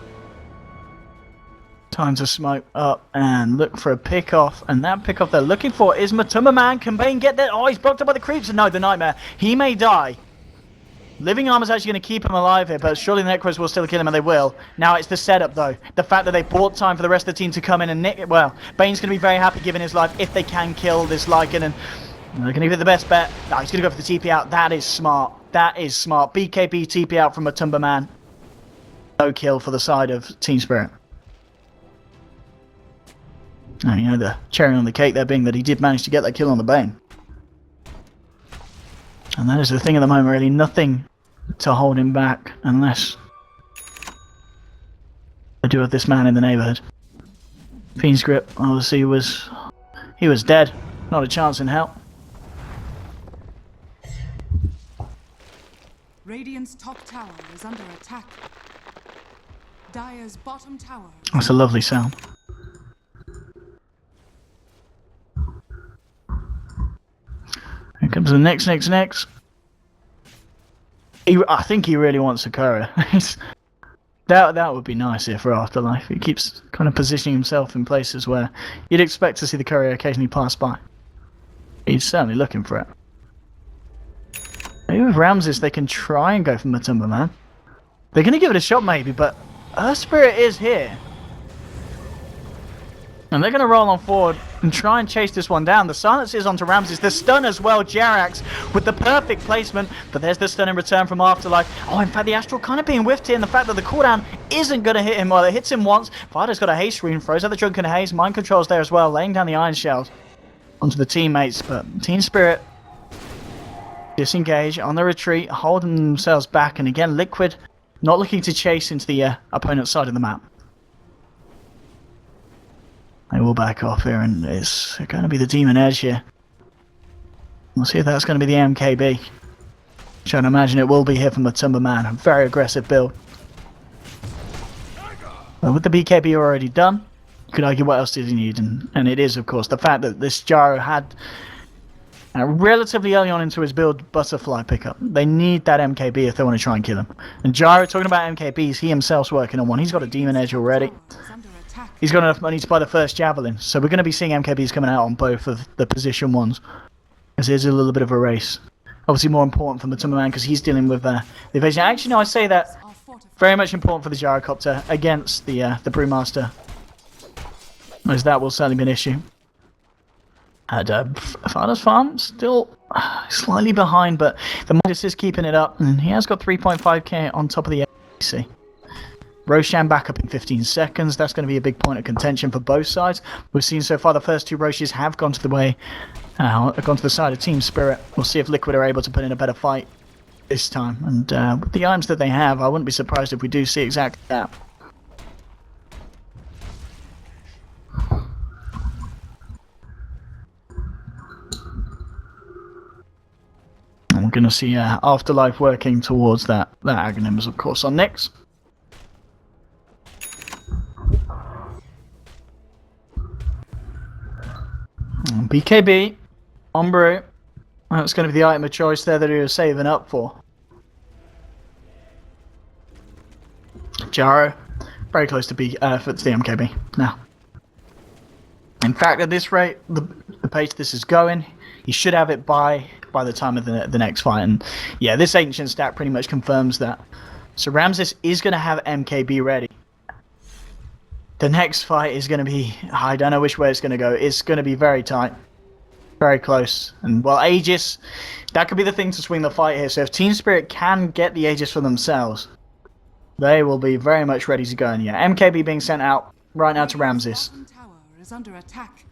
Time to smoke up and look for a pick-off, and that pick-off they're looking for is Matumba Man. Can Bane get that? Oh, he's blocked up by the creeps. No, the Nightmare. He may die. Living Armor's actually going to keep him alive here, but surely the Necros will still kill him, and they will. Now it's the setup, though. The fact that they bought time for the rest of the team to come in and nick it. Well, Bane's going to be very happy giving his life if they can kill this Lycan, and they're going to give it the best bet. No, he's going to go for the TP out. That is smart. That is smart. BKB TP out from Matumba Man. No kill for the side of Team Spirit. And the cherry on the cake there being that he did manage to get that kill on the Bane. And that is the thing at the moment, really. Nothing to hold him back unless they do have this man in the neighbourhood. Fiend's Grip, obviously, he was dead. Not a chance in hell. Radiant's top tower is under attack. Dire's bottom tower. That's a lovely sound. Here comes the next. I think he really wants Sakura. That would be nice here for Afterlife. He keeps kind of positioning himself in places where you'd expect to see the courier occasionally pass by. He's certainly looking for it. Maybe with Ramses they can try and go for Matumba Man. They're going to give it a shot maybe, but Earth Spirit is here. And they're going to roll on forward and try and chase this one down. The silence is onto Ramses. The stun as well, Jarax with the perfect placement. But there's the stun in return from Afterlife. Oh, in fact, the Astral kind of being whiffed here. And the fact that the cooldown isn't going to hit him. Well, it hits him once. Fido's got a haste rune. Throws out the Drunken Haze. Mind Control's there as well. Laying down the Iron Shells onto the teammates. But Team Spirit disengage on the retreat. Holding themselves back. And again, Liquid not looking to chase into the opponent's side of the map. They will back off here, and it's going to be the Demon Edge here. We'll see if that's going to be the MKB. Which I'd imagine it will be here from Matumba Man. A very aggressive build. Well, with the BKB already done, you could argue what else does he need, and it is, of course, the fact that this Gyro had relatively early on into his build butterfly pickup. They need that MKB if they want to try and kill him. And Gyro, talking about MKBs, he himself's working on one. He's got a Demon Edge already. He's got enough money to buy the first Javelin, so we're going to be seeing MKBs coming out on both of the position ones. As it is a little bit of a race. Obviously more important for Matuma Man because he's dealing with the evasion. Actually, no, I say that very much important for the Gyrocopter against the Brewmaster, as that will certainly be an issue. And Fada's farm still slightly behind, but the Midas is keeping it up, and he has got 3.5k on top of the AC. Roshan back up in 15 seconds. That's going to be a big point of contention for both sides. We've seen so far the first two Roshes have gone to the way, gone to the side of Team Spirit. We'll see if Liquid are able to put in a better fight this time. And with the items that they have, I wouldn't be surprised if we do see exactly that. And we're going to see Afterlife working towards that Aghanims, of course, on Nyx. BKB, Ombre, that's going to be the item of choice there that he was saving up for. Gyro, very close to the MKB now. In fact, at this rate, the pace this is going, he should have it by the time of the next fight. And yeah, this ancient stat pretty much confirms that. So Ramses is going to have MKB ready. The next fight is going to be, I don't know which way it's going to go. It's going to be very tight. Very close. And, well, Aegis, that could be the thing to swing the fight here. So if Team Spirit can get the Aegis for themselves, they will be very much ready to go. And yeah, MKB being sent out right now to Ramses. Tower is under attack.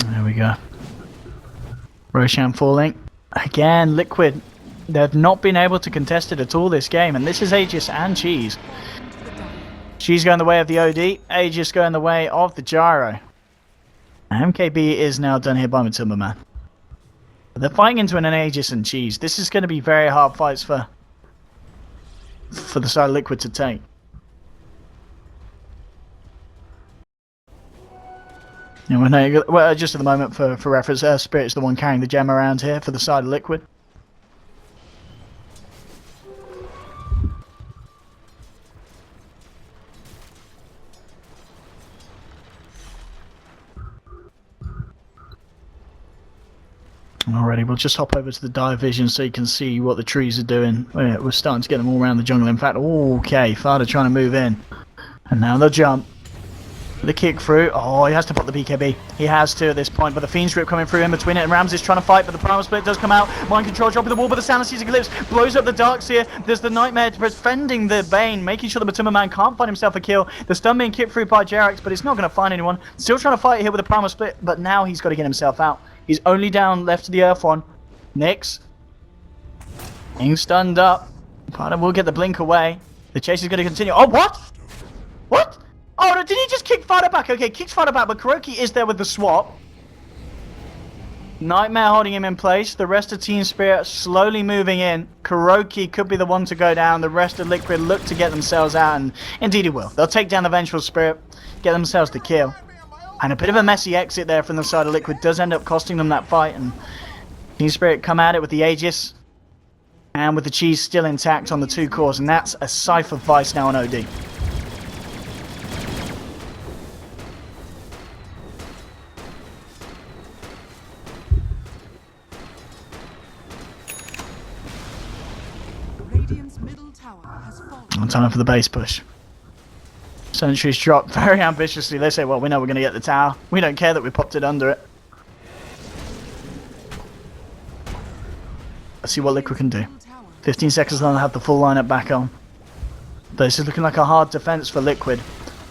There we go. Roshan falling. Again, Liquid. They've not been able to contest it at all this game. And this is Aegis and Cheese. Cheese going the way of the OD. Aegis going the way of the Gyro. MKB is now done here by Matuma Man. They're fighting into an Aegis and Cheese. This is going to be very hard fights for the side of Liquid to take. Yeah, well, just at the moment, for reference, Spirit's the one carrying the gem around here for the side of Liquid. Alrighty, we'll just hop over to the dive vision so you can see what the trees are doing. We're starting to get them all around the jungle. In fact, okay, Fada trying to move in. And now they'll jump. The kick through. Oh, he has to put the BKB. He has to at this point, but the Fiend's Grip coming through in between it, and Ramses trying to fight, but the Primal Split does come out. Mind Control dropping the wall, but the Sound Seizing Eclipse blows up the Darkseer. There's the Nightmare defending the Bane, making sure the Matuma Man can't find himself a kill. The stun being kicked through by Jerax, but it's not going to find anyone. Still trying to fight here with the Primal Split, but now he's got to get himself out. He's only down left to the Earth one. Nyx. Being stunned up. Pada will get the blink away. The chase is going to continue. Oh, what? What? Oh, no, did he just kick Fada back? Okay, kicks Fada back, but Kuroki is there with the swap. Nightmare holding him in place. The rest of Team Spirit slowly moving in. Kuroki could be the one to go down. The rest of Liquid look to get themselves out, and indeed he will. They'll take down the Vengeful Spirit, get themselves the kill. And a bit of a messy exit there from the side of Liquid does end up costing them that fight, and Team Spirit come at it with the Aegis, and with the Cheese still intact on the two cores, and that's a Cypher Vice now on OD. Time for the base push. Sentries drop very ambitiously. They say, well, we know we're going to get the tower. We don't care that we popped it under it. Let's see what Liquid can do. 15 seconds and they'll have the full lineup back on. But this is looking like a hard defense for Liquid.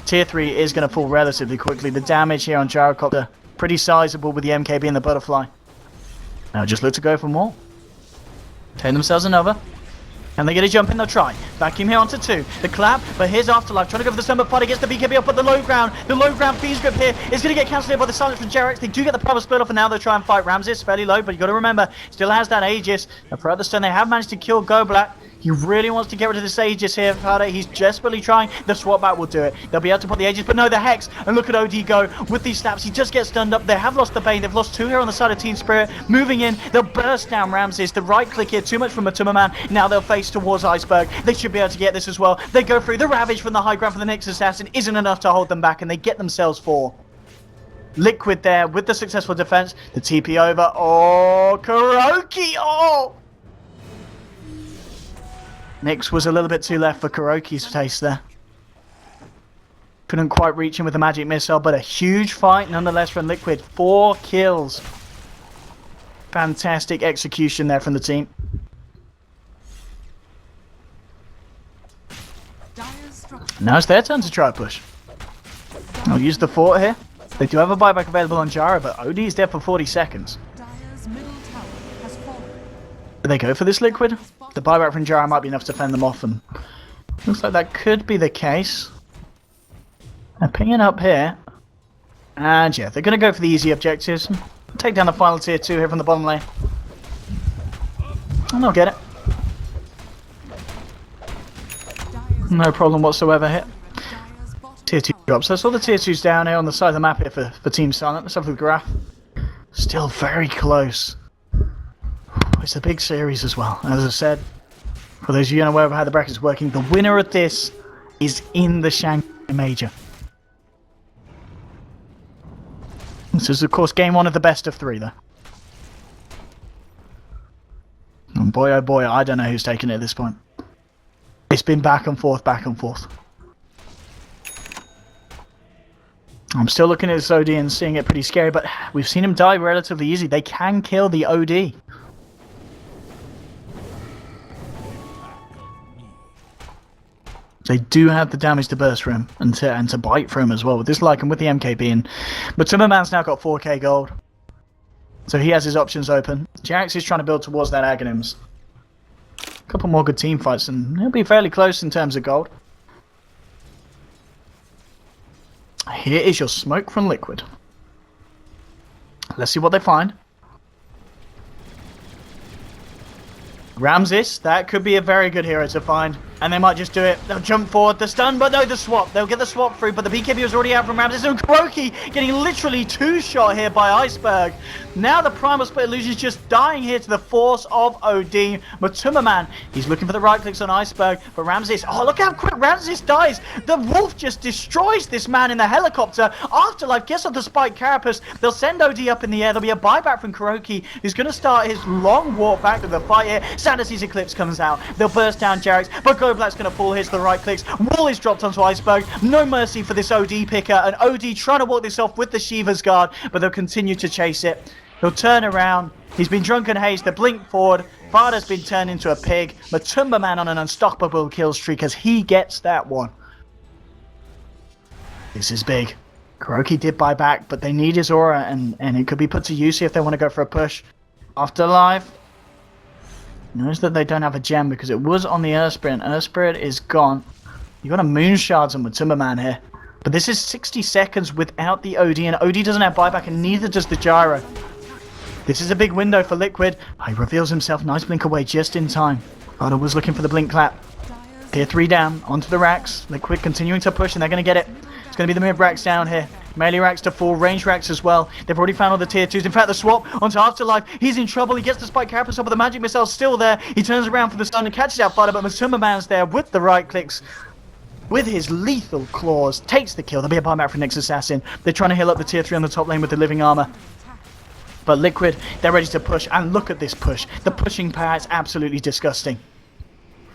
Tier 3 is going to fall relatively quickly. The damage here on Gyrocopter pretty sizable with the MKB and the Butterfly. Now just look to go for more. Take themselves another. And they get a jump in, they'll try. Vacuum here onto 2. The clap, but here's Afterlife trying to go for the stun, but Fighter gets the BKB up at the low ground. The low ground Fiend's Grip here is going to get cancelled by the silence from Jarex. They do get the power split off, and now they'll try and fight Ramses. Fairly low, but you got to remember, still has that Aegis. And throughout the stun, they have managed to kill Goblat. He really wants to get rid of this Aegis here, Fighter. He's desperately trying. The swap back will do it. They'll be able to put the Aegis, but no, the Hex. And look at OD go with these snaps. He just gets stunned up. They have lost the Bane. They've lost 2 here on the side of Team Spirit. Moving in, they'll burst down Ramses. The right click here, too much from Matuma. Now they'll face towards Iceberg. They should be able to get this as well. They go through. The Ravage from the high ground from the next assassin isn't enough to hold them back, and they get themselves 4. Liquid there with the successful defense. The TP over. Oh, Kuroki. Oh! Nyx was a little bit too left for Kuroki's taste there. Couldn't quite reach him with the magic missile, but a huge fight nonetheless from Liquid. 4 kills. Fantastic execution there from the team. Now it's their turn to try a push. I'll use the fort here. They do have a buyback available on Jara, but OD is dead for 40 seconds. Do they go for this Liquid? The buyback from Jara might be enough to fend them off, and looks like that could be the case. They're pinging up here. And yeah, they're going to go for the easy objectives. Take down the final tier 2 here from the bottom lane. And they'll get it. No problem whatsoever here. Tier 2 drops. I saw the tier 2s down here on the side of the map here for Team Silent. Let's have a graph. Still very close. It's a big series as well. As I said, for those of you unaware of how the bracket is working, the winner of this is in the Shanghai Major. This is, of course, game 1 of the best of 3, though. And boy, oh boy, I don't know who's taking it at this point. It's been back and forth, back and forth. I'm still looking at this OD and seeing it pretty scary, but we've seen him die relatively easy. They can kill the OD. They do have the damage to burst for him and to bite for him as well with this Lycan with the MKB. But Timmerman's now got 4k gold. So he has his options open. Jax is trying to build towards that Aghanims. A couple more good team fights and he'll be fairly close in terms of gold. Here is your smoke from Liquid. Let's see what they find. Ramses, that could be a very good hero to find. And they might just do it. They'll jump forward, the stun, but no, the swap. They'll get the swap through, but the BKB was already out from Ramses. And Kuroki getting literally 2-shot here by Iceberg. Now the Primal Split Illusion is just dying here to the force of OD. Matuma, he's looking for the right clicks on Iceberg, but Ramses, oh, look how quick Ramses dies. The Wolf just destroys this man in the helicopter. Afterlife gets off the Spike Carapace. They'll send OD up in the air. There'll be a buyback from Kuroki, who's going to start his long walk back to the fight here. Sanders's Eclipse comes out. They'll burst down Jarex, but Goblat's going to fall. Here's the right clicks. Wall is dropped onto Iceberg. No mercy for this OD picker. And OD trying to walk this off with the Shiva's Guard, but they'll continue to chase it. He'll turn around. He's been drunken haze. They blink forward. Farda's been turned into a pig. Matumba Man on an unstoppable kill streak as he gets that one. This is big. Kuroki did buy back, but they need his aura, and it could be put to use here if they want to go for a push. Afterlife. Notice that they don't have a gem because it was on the Earth Spirit. Earth Spirit is gone. You've got a Moon Shards on Matumba Man here. But this is 60 seconds without the OD, and OD doesn't have buyback, and neither does the Gyro. This is a big window for Liquid. He reveals himself. Nice blink away just in time. Oda was looking for the blink clap. Tier 3 down, onto the racks. Liquid continuing to push, and they're going to get it. It's going to be the mid racks down here. Melee racks to full, range racks as well. They've already found all the tier 2s. In fact, the swap onto Afterlife. He's in trouble. He gets the Spike Carapace up, but the magic missile's still there. He turns around for the stun and catches out Fighter, but Matumba Man's there with the right clicks. With his lethal claws, takes the kill. There'll be a buyback for next assassin. They're trying to heal up the tier 3 on the top lane with the living armor. But Liquid, they're ready to push, and look at this push. The pushing power is absolutely disgusting.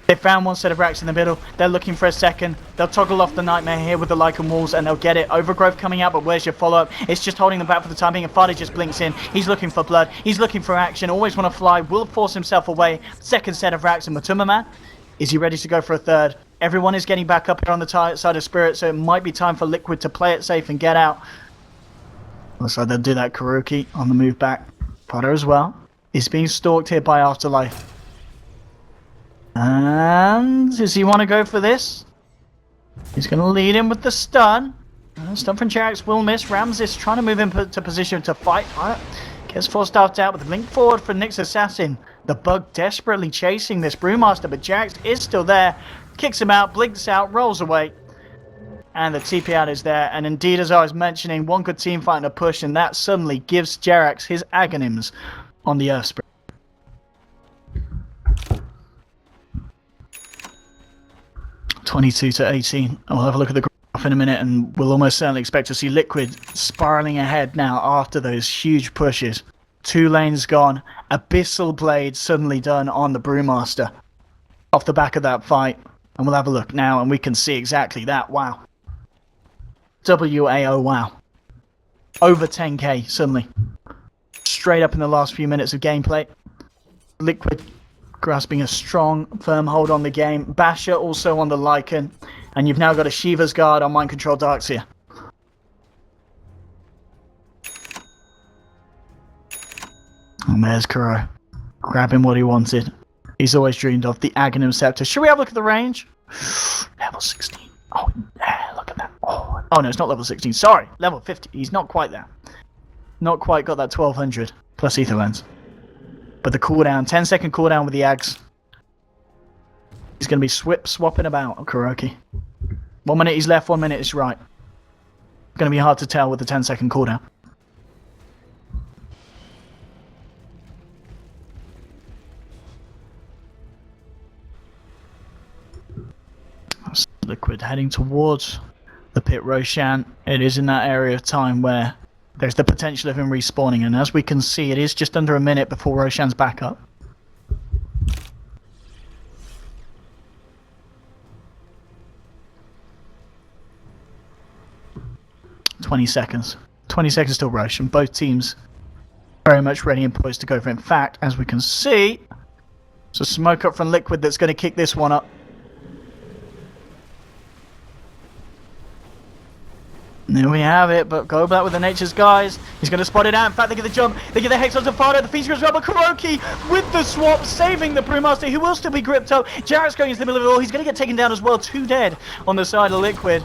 They found one set of racks in the middle. They're looking for a second. They'll toggle off the Nightmare here with the Lycan walls, and they'll get it. Overgrowth coming out, but where's your follow-up? It's just holding them back for the time being, and Fadi just blinks in. He's looking for blood. He's looking for action. Always want to fly. Will force himself away. Second set of racks, and Matumba Man, is he ready to go for a third? Everyone is getting back up here on the side of Spirit, so it might be time for Liquid to play it safe and get out. Looks like they'll do that. Kuroki on the move back. Potter as well. He's being stalked here by Afterlife. And does he want to go for this? He's going to lead him with the stun. Stun from Jerax will miss. Ramses trying to move into position to fight. Gets forced out with Link forward for Nyx Assassin. The Bug desperately chasing this Brewmaster, but Jerax is still there. Kicks him out, blinks out, rolls away. And the TP out is there. And indeed, as I was mentioning, one good team fighting a push, and that suddenly gives Jerax his agonyms on the Earth Spirit. (22-18). I'll have a look at the graph in a minute, and we'll almost certainly expect to see Liquid spiraling ahead now after those huge pushes. 2 lanes gone. Abyssal Blade suddenly done on the Brewmaster off the back of that fight. And we'll have a look now, and we can see exactly that. Wow. WAO, wow. Over 10k suddenly. Straight up in the last few minutes of gameplay. Liquid grasping a strong, firm hold on the game. Basher also on the Lycan. And you've now got a Shiva's Guard on Mind Control Darkseer. And there's Kuro. Grabbing what he wanted. He's always dreamed of the Aghanim Scepter. Should we have a look at the range? Level 16. Oh, yeah, look at that. Oh, no, it's not level 16. Sorry, level 50. He's not quite there. Not quite got that 1200 plus Ether Lens. But the cooldown, 10-second cooldown with the Ags. He's going to be swapping about, Kuroki. 1 minute he's left, 1 minute he's right. Going to be hard to tell with the 10-second cooldown. Liquid heading towards the pit Roshan. It is in that area of time where there's the potential of him respawning, and as we can see, it is just under a minute before Roshan's back up. (20 seconds). 20 seconds till Roshan. Both teams very much ready and poised to go for it. In fact, as we can see, it's a smoke up from Liquid that's going to kick this one up. There we have it, but go back with the Nature's Guys. He's going to spot it out. In fact, they get the jump. They get the Hex onto Fado. The Feast goes well, but Kuroki with the swap, saving the Brewmaster, who will still be gripped up. Jarrett's going into the middle of it all. He's going to get taken down as well. 2 dead on the side of Liquid.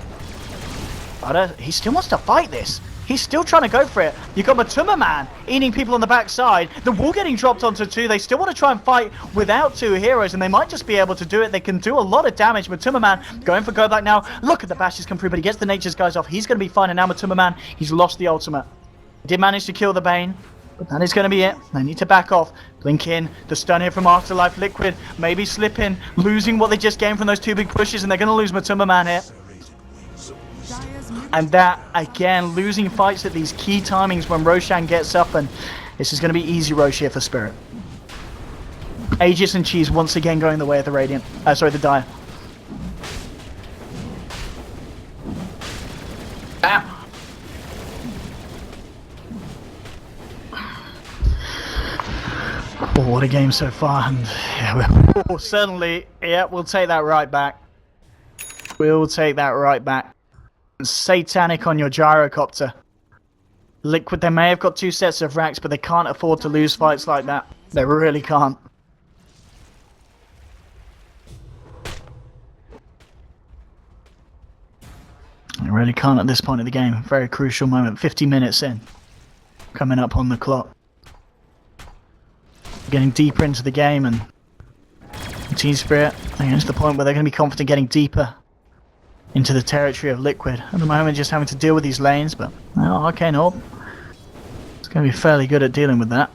But he still wants to fight this. He's still trying to go for it. You've got Matuma Man eating people on the backside. The wall getting dropped onto 2. They still want to try and fight without 2 heroes, and they might just be able to do it. They can do a lot of damage. Matuma Man going for go back now. Look at the bashes come through, but he gets the Nature's Guys off. He's going to be fine, and now Matuma Man, he's lost the ultimate. He did manage to kill the Bane, but that is going to be it. They need to back off. Blink in. The stun here from Afterlife. Liquid maybe slipping, losing what they just gained from those 2 big pushes, and they're going to lose Matuma Man here. And that, again, losing fights at these key timings when Roshan gets up, and this is going to be easy Rosh here for Spirit. Aegis and Cheese once again going the way of the Radiant. The Dire. Bam! Oh, what a game so far, and yeah, certainly, yeah, we'll take that right back. We'll take that right back. Satanic on your gyrocopter. Liquid, they may have got 2 sets of racks, but they can't afford to lose fights like that. They really can't. They really can't at this point of the game. Very crucial moment. 50 minutes in. Coming up on the clock. Getting deeper into the game, and Team Spirit are getting to the point where they're going to be confident getting deeper into the territory of Liquid. At the moment, just having to deal with these lanes, but Arcane Orb, it's going to be fairly good at dealing with that.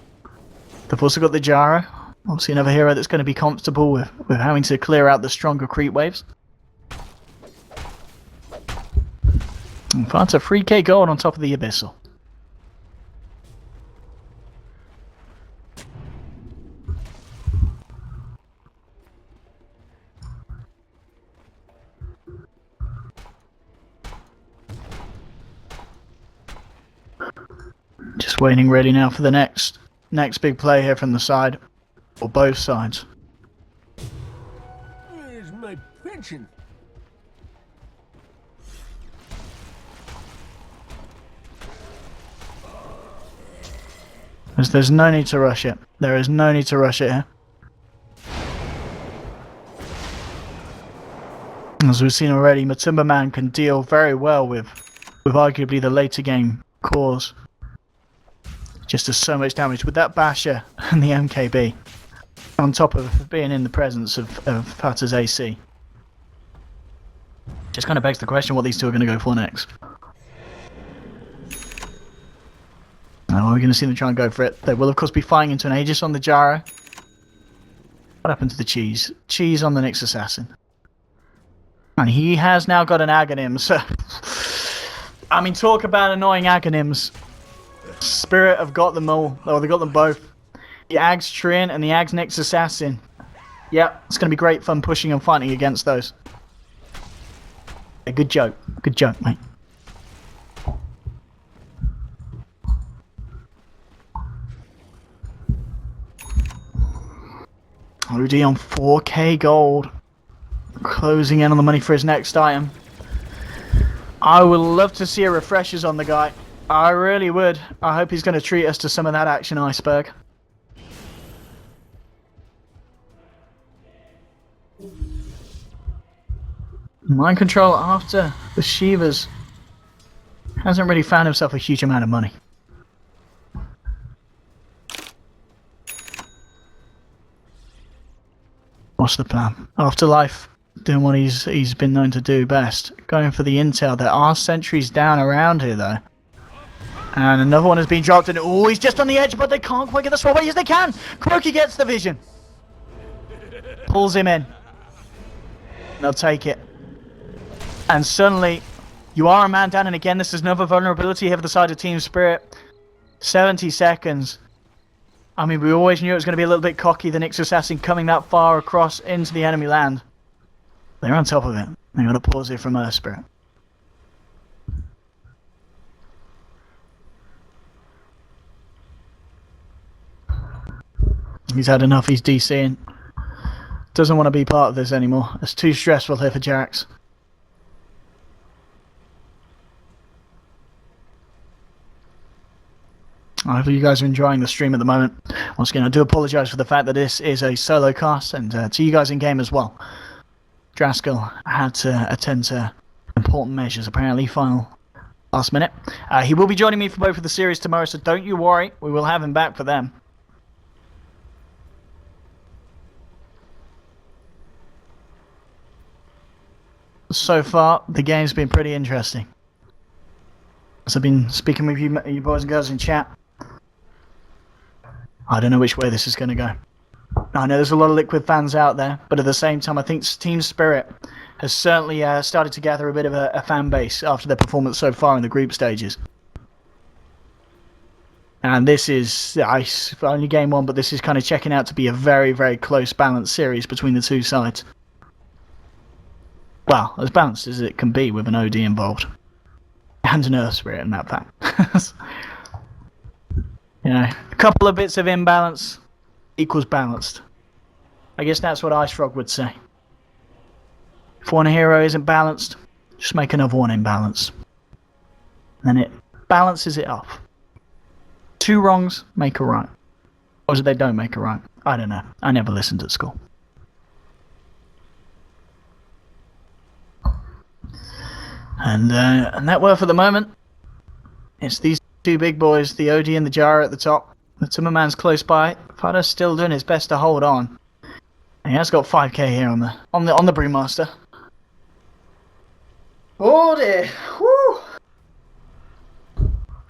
They've also got the Jara, obviously another hero that's going to be comfortable with having to clear out the stronger creep waves. And that's a 3k gold on top of the Abyssal. Just waiting ready now for the next big play here from the side, or both sides. Where's my pension? There's no need to rush it. There is no need to rush it here. As we've seen already, Matumba Man can deal very well with arguably the later game cores. Just does so much damage with that Basher and the MKB, on top of being in the presence of Fata's AC. Just kind of begs the question what these two are going to go for next. Now, are we going to see them try and go for it? They will, of course, be firing into an Aegis on the Gyro. What happened to the Cheese? Cheese on the Nyx Assassin. And he has now got an Aghanim, so... I mean, talk about annoying Aghanims. Spirit have got them all. Oh, they got them both. The Aghs Treant and the Aghs Nyx Assassin. Yep, it's going to be great fun pushing and fighting against those. Yeah, good joke. Good joke, mate. OD on 4k gold. Closing in on the money for his next item. I would love to see a refreshers on the guy. I really would. I hope he's going to treat us to some of that action iceberg. Mind control after the Shivas hasn't really found himself a huge amount of money. What's the plan? Afterlife doing what he's been known to do best. Going for the intel. There are sentries down around here though. And another one has been dropped and oh, he's just on the edge, but they can't quite get the swap. Yes, they can! Kuroki gets the vision. Pulls him in. They'll take it. And suddenly, you are a man down, and again, this is another vulnerability here for the side of Team Spirit. 70 seconds. I mean, we always knew it was going to be a little bit cocky, the Nyx Assassin coming that far across into the enemy land. They're on top of it. They got to pause here from Earth Spirit. He's had enough, he's DCing. Doesn't want to be part of this anymore. It's too stressful here for Jax. I hope you guys are enjoying the stream at the moment. Once again, I do apologise for the fact that this is a solo cast, and to you guys in game as well. Draskell had to attend to important measures, apparently, final last minute. He will be joining me for both of the series tomorrow, so don't you worry, we will have him back for them. So far, the game's been pretty interesting. As I've been speaking with you boys and girls in chat, I don't know which way this is going to go. I know there's a lot of Liquid fans out there, but at the same time, I think Team Spirit has certainly started to gather a bit of a fan base after their performance so far in the group stages. And this is only game one, but this is kind of checking out to be a very, very close balanced series between the two sides. Well, as balanced as it can be with an OD involved. And an Earth Spirit in that fact. You know, a couple of bits of imbalance equals balanced. I guess that's what Ice Frog would say. If one hero isn't balanced, just make another one imbalanced. Then it balances it off. Two wrongs make a right. Or is it they don't make a right? I don't know. I never listened at school. And net worth at the moment, it's these two big boys, the OD and the Gyro at the top. The Timmerman's close by. Fada's still doing his best to hold on. And he has got 5k here on the Brewmaster. Oh dear! Woo!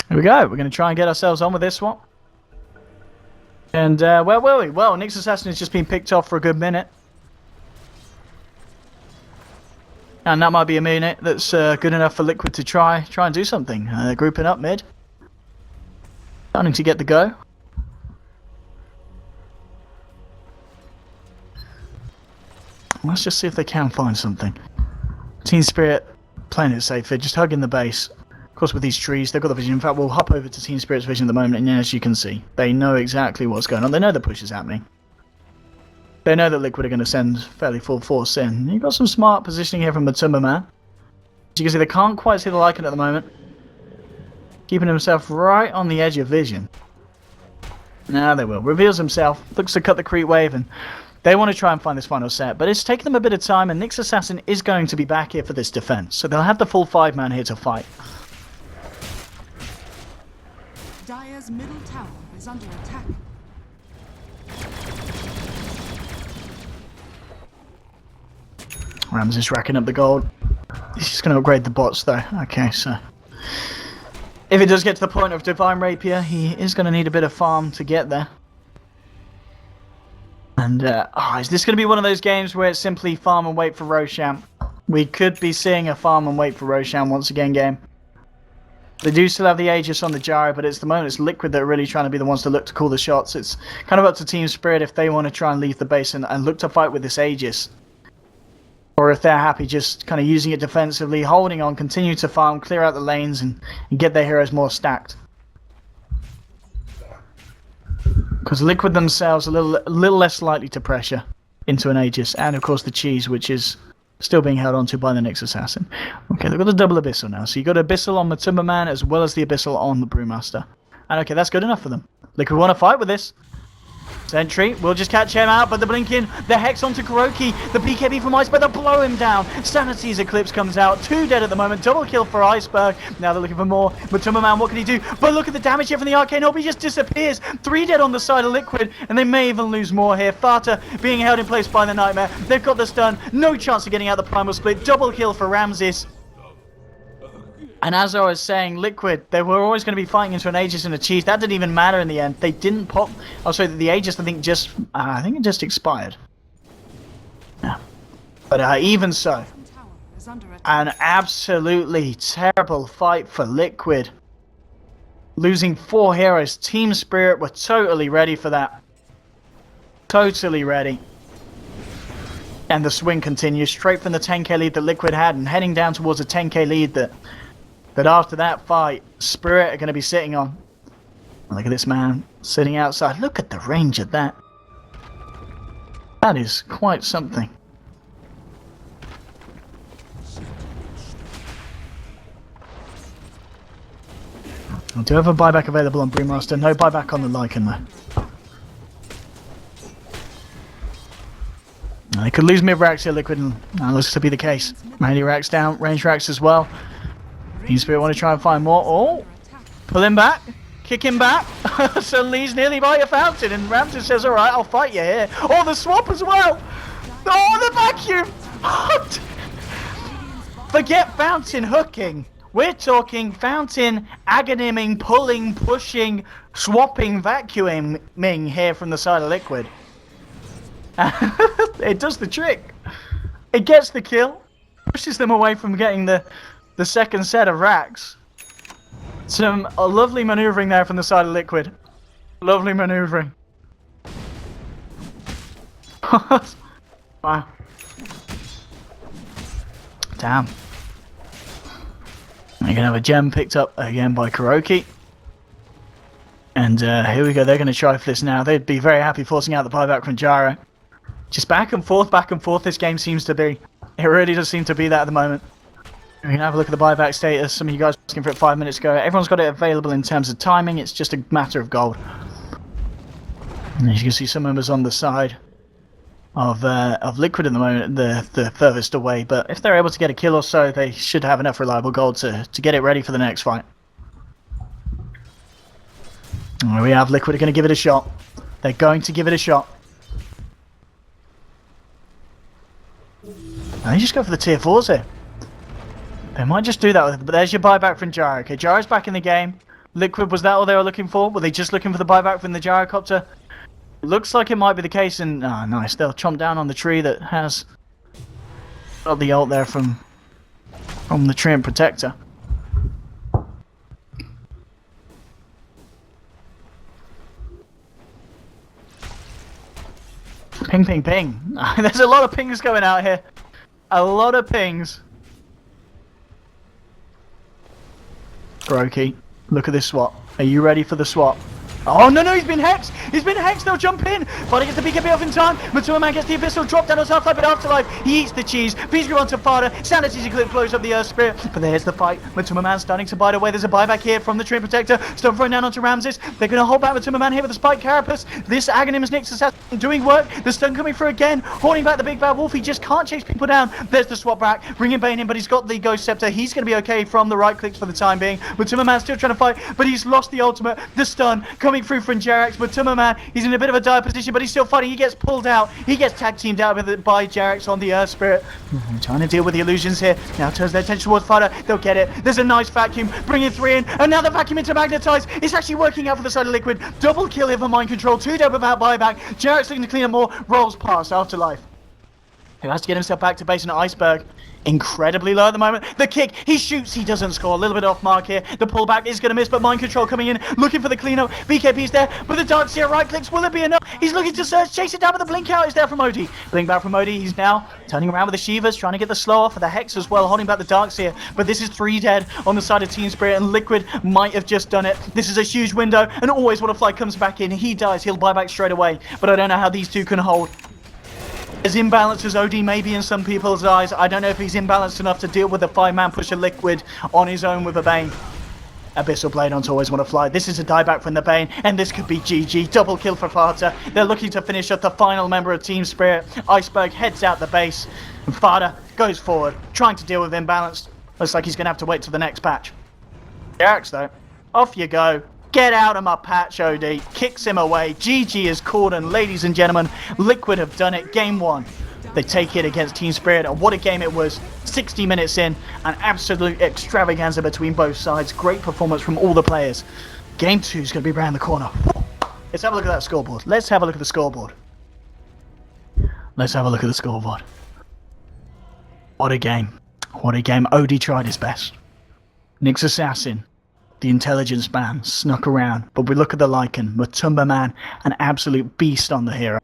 Here we go. We're going to try and get ourselves on with this one. And where were we? Well, Nyx Assassin has just been picked off for a good minute. And that might be a minute that's good enough for Liquid to try and do something. Grouping up mid. Starting to get the go. Let's just see if they can find something. Team Spirit playing it safe. They're just hugging the base. Of course, with these trees, they've got the vision. In fact, we'll hop over to Team Spirit's vision at the moment, and as you can see, they know exactly what's going on. They know the push is happening. They know that Liquid are going to send fairly full force in. You've got some smart positioning here from the Timberman. As you can see, they can't quite see the Lycan at the moment. Keeping himself right on the edge of vision. Now they will. Reveals himself. Looks to cut the creep wave and They want to try and find this final set, but it's taken them a bit of time, and Nyx Assassin is going to be back here for this defense, so they'll have the full 5-man here to fight. Dire's middle tower is under attack. Rams is racking up the gold. He's just going to upgrade the bots, though. Okay, so if it does get to the point of Divine Rapier, he is going to need a bit of farm to get there. And, is this going to be one of those games where it's simply farm and wait for Roshan? We could be seeing a farm and wait for Roshan once again game. They do still have the Aegis on the Gyro, but it's the moment it's Liquid that are really trying to be the ones to look to call the shots. It's kind of up to Team Spirit if they want to try and leave the base and look to fight with this Aegis. Or if they're happy just kind of using it defensively, holding on, continue to farm, clear out the lanes, and get their heroes more stacked. Because Liquid themselves are a little less likely to pressure into an Aegis. And of course the Cheese, which is still being held onto by the Nyx Assassin. Okay, they've got the double Abyssal now. So you've got Abyssal on the Timberman as well as the Abyssal on the Brewmaster. And okay, that's good enough for them. Liquid want to fight with this. Sentry will just catch him out, but the blinking, the Hex onto Kuroki, the BKB from Iceberg, they'll blow him down. Sanity's Eclipse comes out, 2 dead at the moment, double kill for Iceberg. Now they're looking for more, but Timberman, what can he do? But look at the damage here from the Arcane Orb, he just disappears. 3 dead on the side of Liquid, and they may even lose more here. Fata being held in place by the Nightmare. They've got the stun, no chance of getting out the Primal Split, double kill for Ramses. And as I was saying, Liquid, they were always going to be fighting into an Aegis and a Cheese. That didn't even matter in the end. They didn't pop. Oh, sorry, the Aegis, I think it just expired. Yeah. But even so, an absolutely terrible fight for Liquid. Losing 4 heroes. Team Spirit were totally ready for that. Totally ready. And the swing continues straight from the 10k lead that Liquid had and heading down towards a 10k lead that after that fight, Spirit are going to be sitting on. Look at this man sitting outside. Look at the range of that. That is quite something. I do have a buyback available on Brewmaster. No buyback on the Lycan though. They could lose mid-racks here, Liquid, and that looks to be the case. Melee racks down, range racks as well. Team Spirit want to try and find more. Oh, pull him back, kick him back. Suddenly he's nearly by a fountain, and Ramses says, all right, I'll fight you here. Oh, the swap as well. Oh, the vacuum. What? Forget fountain hooking. We're talking fountain agoniming, pulling, pushing, swapping, vacuuming here from the side of Liquid. It does the trick. It gets the kill, pushes them away from getting the second set of racks. Some lovely maneuvering there from the side of Liquid. Lovely maneuvering. Wow. Damn. You're going to have a gem picked up again by Kuroki. And here we go. They're going to try for this now. They'd be very happy forcing out the buyback from Gyro. Just back and forth this game seems to be. It really does seem to be that at the moment. We can have a look at the buyback status. Some of you guys were asking for it 5 minutes ago. Everyone's got it available in terms of timing. It's just a matter of gold. And as you can see, some members on the side of Liquid at the moment, the furthest away. But if they're able to get a kill or so, they should have enough reliable gold to get it ready for the next fight. And we have Liquid are going to give it a shot. They're going to give it a shot. They just go for the tier 4s here. They might just do that, but there's your buyback from Gyro. Okay, Gyro's back in the game. Liquid, was that all they were looking for? Were they just looking for the buyback from the Gyrocopter? Looks like it might be the case, and nice. They'll chomp down on the tree that has got the ult there from the Treant Protector. Ping, ping, ping. There's a lot of pings going out here. A lot of pings. Kuroki, look at this swap. Are you ready for the swap? Oh no, he's been hexed! He's been hexed, they'll jump in! Fada gets the BKB off in time, Matuma Man gets the Abyssal, drop down on Half-Life, but Afterlife, he eats the cheese, Peace onto Fada, Sanity Eclipse blows up the Earth Spirit, but there's the fight, Matuma Man starting to bite away, there's a buyback here from the Treant Protector, Stone thrown down onto Ramses, they're going to hold back Matuma Man here with the Spike Carapace, this Aghanim's Nyx Assassin doing work, the stun coming through again, holding back the Big Bad Wolf, he just can't chase people down, there's the swap back, bringing Bane in, but he's got the Ghost Scepter, he's going to be okay from the right clicks for the time being, Matuma Man still trying to fight, but he's lost the ultimate, the stun coming through from Jerax, Matuma Man, he's in a bit of a dire position, but he's still fighting, he gets pulled out, he gets tag teamed out by Jerax on the Earth Spirit, trying to deal with the illusions here, now turns their attention towards Fada, they'll get it, there's a nice vacuum, bringing 3 in, another vacuum into Magnetize, it's actually working out for the side of Liquid, double kill here for Mind Control, 2 dead without buyback, Jerax looking to clean up more, rolls past Afterlife, who has to get himself back to base in Iceberg. Incredibly low at the moment. The kick, he shoots, he doesn't score. A little bit off mark here. The pullback is going to miss, but Mind Control coming in, looking for the cleanup. BKB's there, but the Darkseer right clicks. Will it be enough? He's looking to search, chase it down, but the blink out is there from Odie. Blink back from Odie, he's now turning around with the Shivas, trying to get the slow off for the Hex as well, holding back the Darkseer. But this is 3 dead on the side of Team Spirit, and Liquid might have just done it. This is a huge window, and always when a fly comes back in, he dies, he'll buy back straight away. But I don't know how these two can hold. As imbalanced as OD may be in some people's eyes, I don't know if he's imbalanced enough to deal with a 5-man pusher Liquid on his own with a Bane. Abyssal Blade onto Always Want to Fly. This is a dieback from the Bane, and this could be GG. Double kill for Fada. They're looking to finish up the final member of Team Spirit. Iceberg heads out the base, and Fada goes forward, trying to deal with imbalanced. Looks like he's going to have to wait till the next patch. Jerax, though, off you go. Get out of my patch, OD. Kicks him away. GG is called, and ladies and gentlemen, Liquid have done it. Game 1. They take it against Team Spirit, and what a game it was. 60 minutes in, an absolute extravaganza between both sides. Great performance from all the players. Game 2 is going to be around the corner. Let's have a look at that scoreboard. Let's have a look at the scoreboard. Let's have a look at the scoreboard. What a game. What a game. OD tried his best. Nyx Assassin, the intelligence man, snuck around, but we look at the Lycan, Matuma Man, an absolute beast on the hero.